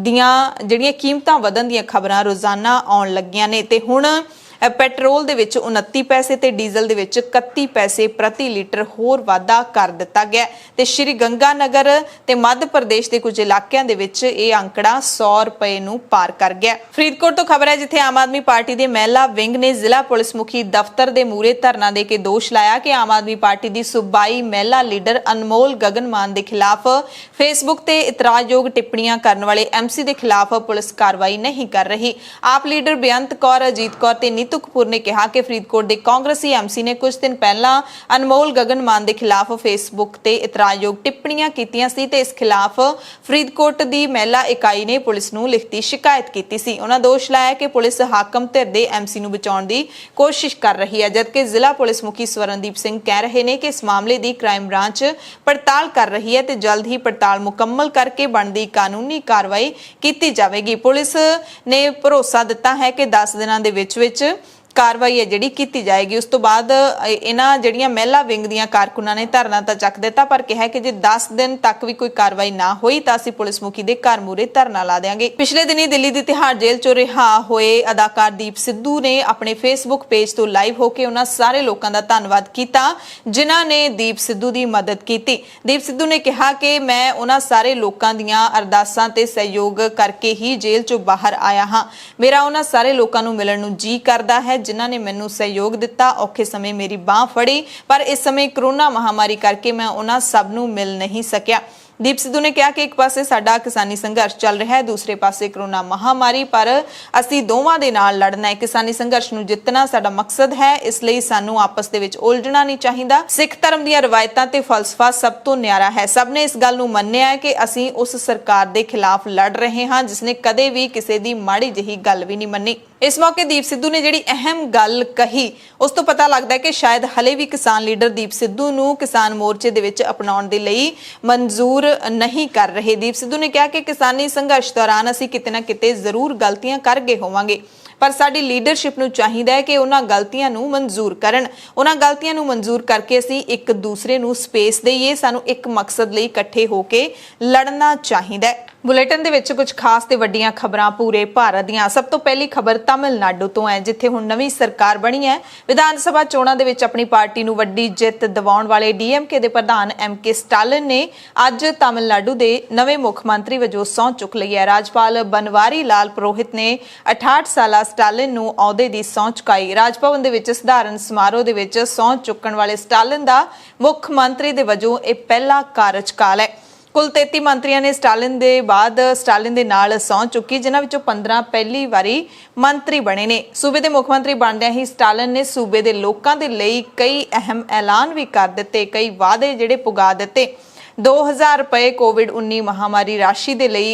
ਦੀਆਂ ਜਿਹੜੀਆਂ ਕੀਮਤਾਂ ਵਧਣ ਦੀਆਂ ਖਬਰਾਂ ਰੋਜ਼ਾਨਾ ਆਉਣ ਲੱਗੀਆਂ ਨੇ ਤੇ ਹੁਣ ਪੈਟਰੋਲ ਦੇ ਵਿੱਚ 29 ਪੈਸੇ ਤੇ ਡੀਜ਼ਲ ਦੇ ਵਿੱਚ 31 ਪੈਸੇ ਪ੍ਰਤੀ ਲੀਟਰ ਹੋਰ ਵਾਧਾ ਕਰ ਦਿੱਤਾ ਗਿਆ ਤੇ ਸ਼੍ਰੀ ਗੰਗਾਨਗਰ ਤੇ ਮੱਧ ਪ੍ਰਦੇਸ਼ ਦੇ ਕੁਝ ਇਲਾਕਿਆਂ ਦੇ ਵਿੱਚ ਇਹ ਅੰਕੜਾ 100 ਰੁਪਏ ਨੂੰ ਪਾਰ ਕਰ ਗਿਆ। ਫਰੀਦਕੋਟ ਤੋਂ ਖਬਰ ਹੈ ਜਿੱਥੇ ਆਮ ਆਦਮੀ ਪਾਰਟੀ ਦੇ ਮਹਿਲਾ ਵਿੰਗ ਨੇ ਜ਼ਿਲ੍ਹਾ ਪੁਲਿਸ ਮੁਖੀ ਦਫ਼ਤਰ ਦੇ ਮੂਹਰੇ ਧਰਨਾ ਦੇ ਕੇ ਦੋਸ਼ ਲਾਇਆ ਕਿ ਆਮ ਆਦਮੀ ਪਾਰਟੀ ਦੀ ਸੂਬਾਈ ਮਹਿਲਾ ਲੀਡਰ ਅਨਮੋਲ ਗਗਨ ਮਾਨ ਦੇ ਖਿਲਾਫ ਫੇਸਬੁੱਕ ਤੇ ਇਤਰਾਜ਼ਯੋਗ ਟਿੱਪਣੀਆਂ ਕਰਨ ਵਾਲੇ ਐਮਸੀ ਦੇ ਖਿਲਾਫ ਪੁਲਿਸ ਕਾਰਵਾਈ ਨਹੀਂ ਕਰ ਰਹੀ। ਆਪ ਲੀਡਰ ਬੇਅੰਤ ਕੌਰ, ਅਜੀਤ ਕੌਰ ਤੇ ਕਪੂਰ ਨੇ ਕਿਹਾ ਕਿ ਫਰੀਦਕੋਟ ਦੇ ਕਾਂਗਰਸੀ ਐਮਸੀ ਨੇ ਕੁਝ ਦਿਨ ਪਹਿਲਾਂ ਅਨਮੋਲ ਗਗਨ ਮਾਨ ਦੇ ਖਿਲਾਫ ਫੇਸਬੁੱਕ ਤੇ ਇਤਰਾਜ਼ਯੋਗ ਟਿੱਪਣੀਆਂ ਕੀਤੀਆਂ ਸੀ ਤੇ ਇਸ ਖਿਲਾਫ ਫਰੀਦਕੋਟ ਦੀ ਮਹਿਲਾ ਇਕਾਈ ਨੇ ਪੁਲਿਸ ਨੂੰ ਲਿਖਤੀ ਸ਼ਿਕਾਇਤ ਕੀਤੀ ਸੀ। ਉਹਨਾਂ ਦੋਸ਼ ਲਾਇਆ ਕਿ ਪੁਲਿਸ ਹਾਕਮ ਧਿਰ ਦੇ ਐਮਸੀ ਨੂੰ ਬਚਾਉਣ ਦੀ ਕੋਸ਼ਿਸ਼ ਕਰ ਰਹੀ ਹੈ, ਜਦਕਿ ਜ਼ਿਲ੍ਹਾ ਪੁਲਿਸ ਮੁਖੀ ਸਵਰਨਦੀਪ ਸਿੰਘ ਕਹਿ ਰਹੇ ਨੇ ਕਿ ਇਸ ਮਾਮਲੇ ਦੀ ਕ੍ਰਾਈਮ ਬ੍ਰਾਂਚ ਪੜਤਾਲ ਕਰ ਰਹੀ ਹੈ ਤੇ ਜਲਦ ਹੀ ਪੜਤਾਲ ਮੁਕੰਮਲ ਕਰਕੇ ਬਣਦੀ ਕਾਨੂੰਨੀ ਕਾਰਵਾਈ ਕੀਤੀ ਜਾਵੇਗੀ। ਪੁਲਿਸ ਨੇ ਭਰੋਸਾ ਦਿੱਤਾ ਹੈ ਕਿ 10 ਦਿਨਾਂ ਦੇ ਵਿੱਚ ਕਾਰਵਾਈ ਹੈ ਜਿਹੜੀ ਕੀਤੀ ਜਾਏਗੀ। ਉਸ ਤੋਂ ਬਾਅਦ ਇਹਨਾਂ ਜਿਹੜੀਆਂ ਮਹਿਲਾ ਵਿੰਗ ਦੀਆਂ ਕਾਰਕੁਨਾਂ ਨੇ ਧਰਨਾ ਤਾਂ ਚੱਕ ਦਿੱਤਾ, ਪਰ ਕਿਹਾ ਕਿ ਜੇ 10 ਦਿਨ ਤੱਕ ਵੀ ਕੋਈ ਕਾਰਵਾਈ ਨਾ ਹੋਈ ਤਾਂ ਅਸੀਂ ਪੁਲਿਸ ਮੁਖੀ ਦੇ ਘਰ ਮੂਹਰੇ ਧਰਨਾ ਲਾ ਦੇਵਾਂਗੇ। ਪਿਛਲੇ ਦਿਨੀ ਦਿੱਲੀ ਦੀ ਤਿਹਾੜ ਜੇਲ੍ਹ ਚੋਂ ਰਿਹਾ ਹੋਏ ਅਦਾਕਾਰ ਦੀਪ ਸਿੱਧੂ ਨੇ ਆਪਣੇ ਫੇਸਬੁੱਕ ਪੇਜ ਤੋਂ ਲਾਈਵ ਹੋ ਕੇ ਉਹਨਾਂ ਸਾਰੇ ਲੋਕਾਂ ਦਾ ਧੰਨਵਾਦ ਕੀਤਾ ਜਿਨ੍ਹਾਂ ਨੇ ਦੀਪ ਸਿੱਧੂ ਦੀ ਮਦਦ ਕੀਤੀ। ਦੀਪ ਸਿੱਧੂ ਨੇ ਕਿਹਾ ਕਿ ਮੈਂ ਉਹਨਾਂ ਸਾਰੇ ਲੋਕਾਂ ਦੀਆਂ ਅਰਦਾਸਾਂ ਤੇ ਸਹਿਯੋਗ ਕਰਕੇ ਹੀ ਜੇਲ੍ਹ ਚੋਂ ਬਾਹਰ ਆਇਆ ਹਾਂ। ਮੇਰਾ ਉਹਨਾਂ ਸਾਰੇ ਲੋਕਾਂ ਨੂੰ ਮਿਲਣ ਨੂੰ ਜੀ ਕਰਦਾ ਹੈ ਜਿਨ੍ਹਾਂ ਨੇ ਮੈਨੂੰ ਸਹਿਯੋਗ ਦਿੱਤਾ, ਔਖੇ ਸਮੇਂ ਮੇਰੀ ਬਾਹ ਫੜੀ, ਪਰ ਇਸ ਸਮੇਂ ਕਰੋਨਾ ਮਹਾਮਾਰੀ ਕਰਕੇ ਮੈਂ ਉਹਨਾਂ ਸਭ ਨੂੰ ਮਿਲ ਨਹੀਂ ਸਕਿਆ। ਦੀਪ ਸਿੱਧੂ ਨੇ ਕਿਹਾ ਕਿ ਇੱਕ ਪਾਸੇ ਸਾਡਾ ਕਿਸਾਨੀ ਸੰਘਰਸ਼ ਚੱਲ ਰਿਹਾ ਹੈ, ਦੂਸਰੇ ਪਾਸੇ ਕਰੋਨਾ ਮਹਾਮਾਰੀ, ਪਰ ਅਸੀਂ ਦੋਵਾਂ ਦੇ ਨਾਲ ਲੜਨਾ ਹੈ। ਕਿਸਾਨੀ ਸੰਘਰਸ਼ ਨੂੰ ਜਿੱਤਣਾ ਸਾਡਾ ਮਕਸਦ ਹੈ, ਇਸ ਲਈ ਸਾਨੂੰ ਆਪਸ ਦੇ ਵਿੱਚ ਉਲਝਣਾ ਨਹੀਂ ਚਾਹੀਦਾ। ਸਿੱਖ ਧਰਮ ਦੀਆਂ ਰਵਾਇਤਾਂ ਤੇ ਫਲਸਫਾ ਸਭ ਤੋਂ ਨਿਆਰਾ ਹੈ। ਸਭ ਨੇ ਇਸ ਗੱਲ ਨੂੰ ਮੰਨਿਆ ਹੈ ਕਿ ਅਸੀਂ ਉਸ ਸਰਕਾਰ ਦੇ ਖਿਲਾਫ ਲੜ ਰਹੇ ਹਾਂ ਜਿਸ ਨੇ ਕਦੇ ਵੀ ਕਿਸੇ ਦੀ ਮਾੜੀ ਜਿਹੀ ਗੱਲ ਵੀ ਨਹੀਂ ਮੰਨੀ। ਇਸ ਮੌਕੇ ਦੀਪ ਸਿੱਧੂ ਨੇ ਜਿਹੜੀ ਅਹਿਮ ਗੱਲ ਕਹੀ ਉਸ ਤੋਂ ਪਤਾ ਲੱਗਦਾ ਹੈ ਕਿ ਸ਼ਾਇਦ ਹਲੇ ਵੀ ਕਿਸਾਨ ਲੀਡਰ ਦੀਪ ਸਿੱਧੂ ਨੂੰ ਕਿਸਾਨ ਮੋਰਚੇ ਦੇ ਵਿੱਚ ਅਪਣਾਉਣ ਦੇ ਲਈ ਮਨਜ਼ੂਰ ਨਹੀਂ ਕਰ ਰਹੇ। ਦੀਪ ਸਿੱਧੂ ਨੇ ਕਿਹਾ ਕਿ ਕਿਸਾਨੀ ਸੰਘਰਸ਼ ਦੌਰਾਨ ਅਸੀਂ ਕਿਤੇ ਨਾ ਕਿਤੇ ਜ਼ਰੂਰ ਗਲਤੀਆਂ ਕਰ ਗਏ ਹੋਵਾਂਗੇ, ਪਰ ਸਾਡੀ ਲੀਡਰਸ਼ਿਪ ਨੂੰ ਚਾਹੀਦਾ ਹੈ ਕਿ ਉਹਨਾਂ ਗਲਤੀਆਂ ਨੂੰ ਮਨਜ਼ੂਰ ਕਰਨ। ਉਹਨਾਂ ਗਲਤੀਆਂ ਨੂੰ ਮਨਜ਼ੂਰ ਕਰਕੇ ਅਸੀਂ ਇੱਕ ਦੂਸਰੇ ਨੂੰ ਸਪੇਸ ਦੇਈਏ। ਸਾਨੂੰ ਇੱਕ ਮਕਸਦ ਲਈ ਇਕੱਠੇ ਹੋ ਕੇ ਲੜਨਾ ਚਾਹੀਦਾ ਹੈ। ਬੁਲੇਟਿਨ ਦੇ ਵਿੱਚ ਕੁਝ ਖਾਸ ਤੇ ਵੱਡੀਆਂ ਖਬਰਾਂ ਪੂਰੇ ਭਾਰਤ ਦੀਆਂ। ਸਭ ਤੋਂ ਪਹਿਲੀ ਖਬਰ ਤਾਮਿਲਨਾਡੂ ਤੋਂ ਹੈ ਜਿੱਥੇ ਹੁਣ ਨਵੀਂ ਸਰਕਾਰ ਬਣੀ ਹੈ। ਵਿਧਾਨ ਸਭਾ ਚੋਣਾਂ ਦੇ ਵਿੱਚ ਆਪਣੀ ਪਾਰਟੀ ਨੂੰ ਵੱਡੀ ਜਿੱਤ ਦਿਵਾਉਣ ਵਾਲੇ ਡੀਐਮਕੇ ਦੇ ਪ੍ਰਧਾਨ ਐਮਕੇ ਸਟਾਲਿਨ ਨੇ ਅੱਜ ਤਾਮਿਲਨਾਡੂ ਦੇ ਨਵੇਂ ਮੁੱਖ ਮੰਤਰੀ ਵਜੋਂ ਸਹੁੰ ਚੁੱਕ ਲਈ ਹੈ। ਰਾਜਪਾਲ ਬਨਵਾਰੀ ਲਾਲ ਪੁਰੋਹਿਤ ਨੇ 68 ਸਾਲਾ ਸਟਾਲਿਨ ਨੂੰ ਅਹੁਦੇ ਦੀ ਸਹੁੰ ਚੁਕਾਈ। ਰਾਜ ਭਵਨ ਦੇ ਵਿੱਚ ਸਧਾਰਨ ਸਮਾਰੋਹ ਦੇ ਵਿੱਚ ਸਹੁੰ ਚੁੱਕਣ ਵਾਲੇ ਸਟਾਲਿਨ ਦਾ ਮੁੱਖ ਮੰਤਰੀ ਦੇ ਵਜੋਂ ਇਹ ਪਹਿਲਾ ਕਾਰਜਕਾਲ ਹੈ। ਕੁੱਲ 33 ਮੰਤਰੀਆਂ ਨੇ ਸਟਾਲਿਨ ਦੇ ਬਾਅਦ ਸਟਾਲਿਨ ਦੇ ਨਾਲ ਸਹੁੰ ਚੁੱਕੀ, ਜਿਨ੍ਹਾਂ ਵਿੱਚੋਂ 15 ਪਹਿਲੀ ਵਾਰੀ ਮੰਤਰੀ ਬਣੇ ਨੇ। ਸੂਬੇ ਦੇ ਮੁੱਖ ਮੰਤਰੀ ਬਣਦਿਆਂ ਹੀ ਸਟਾਲਿਨ ਨੇ ਸੂਬੇ ਦੇ ਲੋਕਾਂ ਦੇ ਲਈ ਕਈ ਅਹਿਮ ਐਲਾਨ ਵੀ ਕਰ ਦਿੱਤੇ, ਕਈ ਵਾਅਦੇ ਜਿਹੜੇ ਪੁਗਾ ਦਿੱਤੇ। 2000 ਰੁਪਏ ਕੋਵਿਡ-19 ਮਹਾਮਾਰੀ ਰਾਸ਼ੀ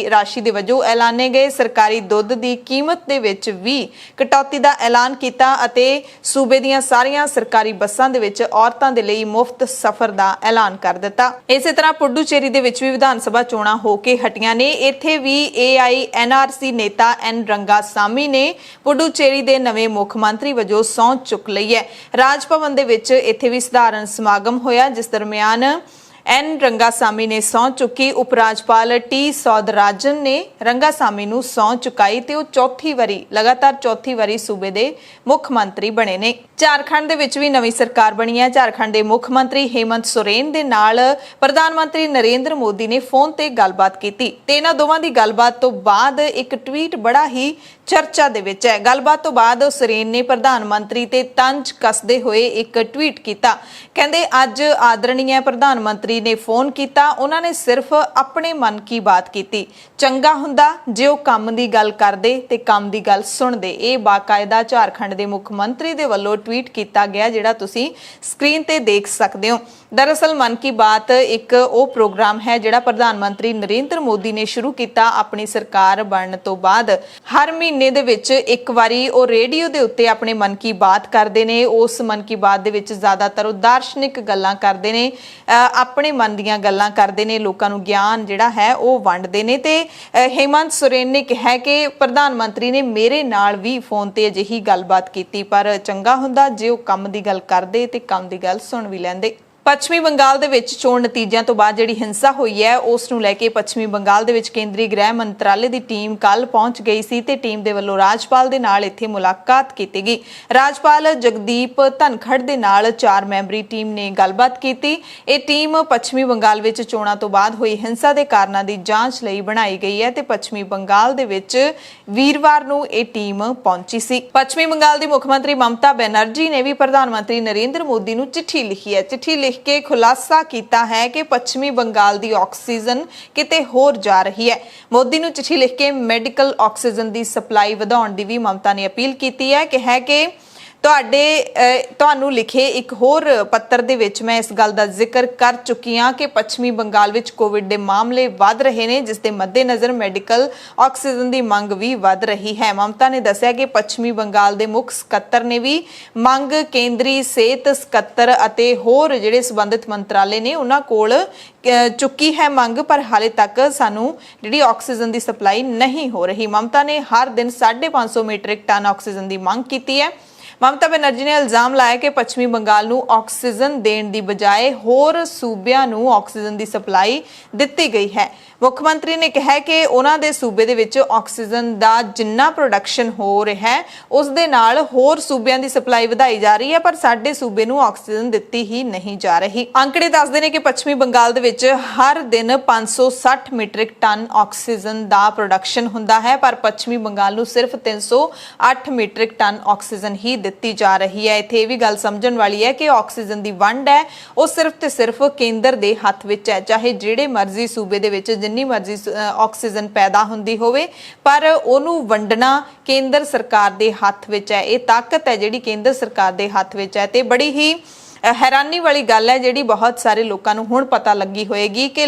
ਦੇ ਵਜੋਂ ਐਲਾਨੇ ਗਏ। ਸਰਕਾਰੀ ਦੁੱਧ ਦੀ ਕੀਮਤ ਦੇ ਵਿੱਚ ਵੀ ਕਟੌਤੀ ਦਾ ਐਲਾਨ ਕੀਤਾ ਅਤੇ ਸੂਬੇ ਦੀਆਂ ਸਾਰੀਆਂ ਸਰਕਾਰੀ ਬੱਸਾਂ ਦੇ ਵਿੱਚ ਔਰਤਾਂ ਦੇ ਲਈ ਮੁਫਤ ਸਫ਼ਰ ਦਾ ਐਲਾਨ ਕਰ ਦਿੱਤਾ। ਇਸੇ ਤਰ੍ਹਾਂ ਪੁਡੂਚੇਰੀ ਦੇ ਵਿੱਚ ਵੀ ਵਿਧਾਨ ਸਭਾ ਚੋਣਾਂ ਹੋ ਕੇ ਹਟੀਆਂ ਨੇ। ਇੱਥੇ ਵੀ AINRC ਨੇਤਾ ਐਨ ਰੰਗਾਸਾਮੀ ਨੇ ਪੁਡੂਚੇਰੀ ਦੇ ਨਵੇਂ ਮੁੱਖ ਮੰਤਰੀ ਵਜੋਂ ਸਹੁੰ ਚੁੱਕ ਲਈ ਹੈ। ਰਾਜ ਭਵਨ ਦੇ ਵਿੱਚ ਇੱਥੇ ਵੀ ਸਧਾਰਨ ਸਮਾਗਮ ਹੋਇਆ, ਜਿਸ ਦਰਮਿਆਨ ਐਨ ਰੰਗਾਸਾਮੀ ਨੇ ਸਹੁੰ ਚੁੱਕੀ। ਉਪ ਰਾਜਪਾਲ ਟੀ ਸੌਦਰਾਜਨ ਨੇ ਰੰਗਾਸਾਮੀ ਨੂੰ ਸਹੁੰ ਚੁਕਾਈ ਤੇ ਉਹ ਲਗਾਤਾਰ ਚੌਥੀ ਵਾਰੀ ਸੂਬੇ ਦੇ ਮੁੱਖ ਮੰਤਰੀ ਬਣੇ ਨੇ। ਝਾਰਖੰਡ ਦੇ ਵਿੱਚ ਵੀ ਨਵੀਂ ਸਰਕਾਰ ਬਣੀ ਹੈ। ਝਾਰਖੰਡ ਦੇ ਮੁੱਖ ਮੰਤਰੀ ਹੇਮੰਤ ਸੋਰੇਨ ਦੇ ਨਾਲ ਪ੍ਰਧਾਨ ਮੰਤਰੀ ਨਰਿੰਦਰ ਮੋਦੀ ਨੇ ਫੋਨ ਤੇ ਗੱਲਬਾਤ ਕੀਤੀ ਤੇ ਇਹਨਾਂ ਦੋਵਾਂ ਦੀ ਗੱਲਬਾਤ ਤੋਂ ਬਾਅਦ ਇੱਕ ਟਵੀਟ ਬੜਾ ਹੀ ਚਰਚਾ ਦੇ ਵਿੱਚ ਹੈ। ਗੱਲਬਾਤ ਤੋਂ ਬਾਅਦ ਸੋਰੇਨ ਨੇ ਪ੍ਰਧਾਨ ਮੰਤਰੀ ਤੇ ਤੰਜ ਕੱਸਦੇ ਹੋਏ ਇੱਕ ਟਵੀਟ ਕੀਤਾ। ਕਹਿੰਦੇ ਅੱਜ ਆਦਰਣੀय ਪ੍ਰਧਾਨ ਮੰਤਰੀ ਨੇ ਫੋਨ ਕੀਤਾ, ਉਹਨਾਂ ਨੇ ਸਿਰਫ ਆਪਣੇ ਮਨ ਕੀ ਬਾਤ ਕੀਤੀ। ਚੰਗਾ ਹੁੰਦਾ ਜੇ ਉਹ ਕੰਮ ਦੀ ਗੱਲ ਕਰਦੇ ਤੇ ਕੰਮ ਦੀ ਗੱਲ ਸੁਣਦੇ। ਇਹ ਬਾਕਾਇਦਾ ਝਾਰਖੰਡ ਦੇ ਮੁੱਖ ਮੰਤਰੀ ਦੇ ਵੱਲੋਂ ਟਵੀਟ ਕੀਤਾ ਗਿਆ, ਜਿਹੜਾ ਤੁਸੀਂ ਸਕਰੀਨ ਤੇ ਦੇਖ ਸਕਦੇ ਹੋ। ਦਰਅਸਲ ਮਨ ਕੀ ਬਾਤ ਇੱਕ ਉਹ ਪ੍ਰੋਗਰਾਮ ਹੈ ਜਿਹੜਾ ਪ੍ਰਧਾਨ ਮੰਤਰੀ ਨਰਿੰਦਰ ਮੋਦੀ ਨੇ ਸ਼ੁਰੂ ਕੀਤਾ ਆਪਣੀ ਸਰਕਾਰ ਬਣਨ ਤੋਂ ਬਾਅਦ। ਹਰ ਮਹੀਨੇ ਦੇ ਵਿੱਚ ਇੱਕ ਵਾਰੀ ਉਹ ਰੇਡੀਓ ਦੇ ਉੱਤੇ ਆਪਣੇ ਮਨ ਕੀ ਬਾਤ ਕਰਦੇ ਨੇ। ਉਸ ਮਨ ਕੀ ਬਾਤ ਦੇ ਵਿੱਚ ਜ਼ਿਆਦਾਤਰ ਉਹ ਦਾਰਸ਼ਨਿਕ ਗੱਲਾਂ ਕਰਦੇ ਨੇ, ਆਪਣੇ ਮਨ ਦੀਆਂ ਗੱਲਾਂ ਕਰਦੇ ਨੇ, ਲੋਕਾਂ ਨੂੰ ਗਿਆਨ ਜਿਹੜਾ ਹੈ ਉਹ ਵੰਡਦੇ ਨੇ। ਤੇ ਹੇਮੰਤ ਸੋਰੇਨ ਨੇ ਕਿਹਾ ਕਿ ਪ੍ਰਧਾਨ ਮੰਤਰੀ ਨੇ ਮੇਰੇ ਨਾਲ ਵੀ ਫੋਨ ਤੇ ਅਜਿਹੀ ਗੱਲਬਾਤ ਕੀਤੀ, ਪਰ ਚੰਗਾ ਹੁੰਦਾ ਜੇ ਉਹ ਕੰਮ ਦੀ ਗੱਲ ਕਰਦੇ ਤੇ ਕੰਮ ਦੀ ਗੱਲ ਸੁਣ ਵੀ ਲੈਂਦੇ। ਪੱਛਮੀ ਬੰਗਾਲ ਦੇ ਵਿੱਚ ਚੋਣ ਨਤੀਜਿਆਂ ਤੋਂ ਬਾਅਦ ਜਿਹੜੀ ਹਿੰਸਾ ਹੋਈ ਹੈ ਉਸ ਨੂੰ ਲੈ ਕੇ ਪੱਛਮੀ ਬੰਗਾਲ ਦੇ ਵਿੱਚ ਕੇਂਦਰੀ ਗ੍ਰਹਿ ਮੰਤਰਾਲੇ ਦੀ ਟੀਮ ਕੱਲ ਪਹੁੰਚ ਗਈ ਸੀ ਤੇ ਟੀਮ ਦੇ ਵੱਲੋਂ ਰਾਜਪਾਲ ਦੇ ਨਾਲ ਇੱਥੇ ਮੁਲਾਕਾਤ ਕੀਤੀ ਗਈ। ਰਾਜਪਾਲ ਜਗਦੀਪ ਧਨਖੜ ਦੇ ਨਾਲ 4 ਮੈਂਬਰੀ ਟੀਮ ਨੇ ਗੱਲਬਾਤ ਕੀਤੀ। ਇਹ ਟੀਮ ਪੱਛਮੀ ਬੰਗਾਲ ਵਿੱਚ ਚੋਣਾਂ ਤੋਂ ਬਾਅਦ ਹੋਈ ਹਿੰਸਾ ਦੇ ਕਾਰਨਾਂ ਦੀ ਜਾਂਚ ਲਈ ਬਣਾਈ ਗਈ ਹੈ ਤੇ ਪੱਛਮੀ ਬੰਗਾਲ ਦੇ ਵਿੱਚ ਵੀਰਵਾਰ ਨੂੰ ਇਹ ਟੀਮ ਪਹੁੰਚੀ ਸੀ। ਪੱਛਮੀ ਬੰਗਾਲ ਦੀ ਮੁੱਖ ਮੰਤਰੀ ਮਮਤਾ ਬੈਨਰਜੀ ਨੇ ਵੀ ਪ੍ਰਧਾਨ ਮੰਤਰੀ ਨਰਿੰਦਰ ਮੋਦੀ ਨੂੰ ਚਿੱਠੀ ਲਿਖੀ ਹੈ। ਚਿੱਠੀ ਲਿਖ ਕੇ ਖੁਲਾਸਾ ਕੀਤਾ ਹੈ ਕਿ ਪੱਛਮੀ ਬੰਗਾਲ ਦੀ ਆਕਸੀਜਨ ਕਿਤੇ ਹੋਰ ਜਾ ਰਹੀ ਹੈ। ਮੋਦੀ ਨੂੰ ਚਿੱਠੀ ਲਿਖ ਕੇ ਮੈਡੀਕਲ ਆਕਸੀਜਨ ਦੀ ਸਪਲਾਈ ਵਧਾਉਣ ਦੀ ਵੀ ਮਮਤਾ ਨੇ ਅਪੀਲ ਕੀਤੀ ਹੈ। ਕਿਹਾ ਕਿ ਤੁਹਾਨੂੰ ਲਿਖੇ ਇੱਕ ਹੋਰ ਪੱਤਰ ਦੇ ਵਿੱਚ ਮੈਂ ਇਸ ਗੱਲ ਦਾ ਜ਼ਿਕਰ ਕਰ ਚੁੱਕੀ ਹਾਂ ਕਿ ਪੱਛਮੀ ਬੰਗਾਲ ਵਿੱਚ ਕੋਵਿਡ ਦੇ ਮਾਮਲੇ ਵੱਧ ਰਹੇ ਨੇ, ਜਿਸ ਦੇ ਮੱਦੇਨਜ਼ਰ ਮੈਡੀਕਲ ਆਕਸੀਜਨ ਦੀ ਮੰਗ ਵੀ ਵੱਧ ਰਹੀ ਹੈ। ਮਮਤਾ ਨੇ ਦੱਸਿਆ ਕਿ ਪੱਛਮੀ ਬੰਗਾਲ ਦੇ ਮੁੱਖ ਸਕੱਤਰ ਨੇ ਵੀ ਮੰਗ ਕੇਂਦਰੀ ਸਿਹਤ ਸਕੱਤਰ ਅਤੇ ਹੋਰ ਜਿਹੜੇ ਸੰਬੰਧਿਤ ਮੰਤਰਾਲੇ ਨੇ ਉਹਨਾਂ ਕੋਲ ਚੁੱਕੀ ਹੈ ਮੰਗ, ਪਰ ਹਾਲੇ ਤੱਕ ਸਾਨੂੰ ਜਿਹੜੀ ਆਕਸੀਜਨ ਦੀ ਸਪਲਾਈ ਨਹੀਂ ਹੋ ਰਹੀ। ਮਮਤਾ ਨੇ ਹਰ ਦਿਨ 550 ਮੀਟ੍ਰਿਕ ਟਨ ਆਕਸੀਜਨ ਦੀ ਮੰਗ ਕੀਤੀ ਹੈ। ਮਮਤਾ ਬੈਨਰਜੀ ਨੇ ਇਲਜ਼ਾਮ ਲਾਇਆ ਕਿ ਪੱਛਮੀ ਬੰਗਾਲ ਨੂੰ ਆਕਸੀਜਨ ਦੇਣ ਦੀ ਬਜਾਏ ਹੋਰ ਸੂਬਿਆਂ ਨੂੰ ਆਕਸੀਜਨ ਦੀ ਸਪਲਾਈ ਦਿੱਤੀ ਗਈ ਹੈ। ਮੁੱਖ ਮੰਤਰੀ ਨੇ ਕਿਹਾ ਕਿ ਉਹਨਾਂ ਦੇ ਸੂਬੇ ਦੇ ਵਿੱਚ ਆਕਸੀਜਨ ਦਾ ਜਿੰਨਾ ਪ੍ਰੋਡਕਸ਼ਨ ਹੋ ਰਿਹਾ ਹੈ ਉਸ ਦੇ ਨਾਲ ਹੋਰ ਸੂਬਿਆਂ ਦੀ ਸਪਲਾਈ ਵਧਾਈ ਜਾ ਰਹੀ ਹੈ, ਪਰ ਸਾਡੇ ਸੂਬੇ ਨੂੰ ਆਕਸੀਜਨ ਦਿੱਤੀ ਹੀ ਨਹੀਂ ਜਾ ਰਹੀ। ਅੰਕੜੇ ਦੱਸਦੇ ਨੇ ਕਿ ਪੱਛਮੀ ਬੰਗਾਲ ਦੇ ਵਿੱਚ ਹਰ ਦਿਨ 560 ਮੀਟ੍ਰਿਕ ਟਨ ਆਕਸੀਜਨ ਦਾ ਪ੍ਰੋਡਕਸ਼ਨ ਹੁੰਦਾ ਹੈ, ਪਰ ਪੱਛਮੀ ਬੰਗਾਲ ਨੂੰ ਸਿਰਫ 308 ਮੀਟ੍ਰਿਕ ਟਨ ਆਕਸੀਜਨ ਹੀ ਦਿੱਤੀ ਜਾ ਰਹੀ ਹੈ। ਇੱਥੇ ਇਹ ਵੀ ਗੱਲ ਸਮਝਣ ਵਾਲੀ ਹੈ ਕਿ ਆਕਸੀਜਨ ਦੀ ਵੰਡ ਹੈ ਉਹ ਸਿਰਫ ਤੇ ਸਿਰਫ ਕੇਂਦਰ ਦੇ ਹੱਥ ਵਿੱਚ ਹੈ। ਚਾਹੇ ਜਿਹੜੇ ਮਰਜ਼ੀ ਸੂਬੇ ਦੇ ਵਿੱਚ ਜਿੰਨੀ ਮਰਜ਼ੀ ਆਕਸੀਜਨ ਪੈਦਾ ਹੁੰਦੀ ਹੋਵੇ, ਪਰ ਉਹਨੂੰ ਵੰਡਣਾ ਕੇਂਦਰ ਸਰਕਾਰ ਦੇ ਹੱਥ ਵਿੱਚ ਹੈ। ਇਹ ਤਾਕਤ ਹੈ ਜਿਹੜੀ ਕੇਂਦਰ ਸਰਕਾਰ ਦੇ ਹੱਥ ਵਿੱਚ ਹੈ ਤੇ ਬੜੀ ਹੀ ਹੈਰਾਨੀ ਵਾਲੀ ਗੱਲ ਹੈ ਜਿਹੜੀ ਬਹੁਤ ਸਾਰੇ ਲੋਕਾਂ ਨੂੰ ਹੁਣ ਪਤਾ ਲੱਗੀ ਹੋਏਗੀ ਕਿ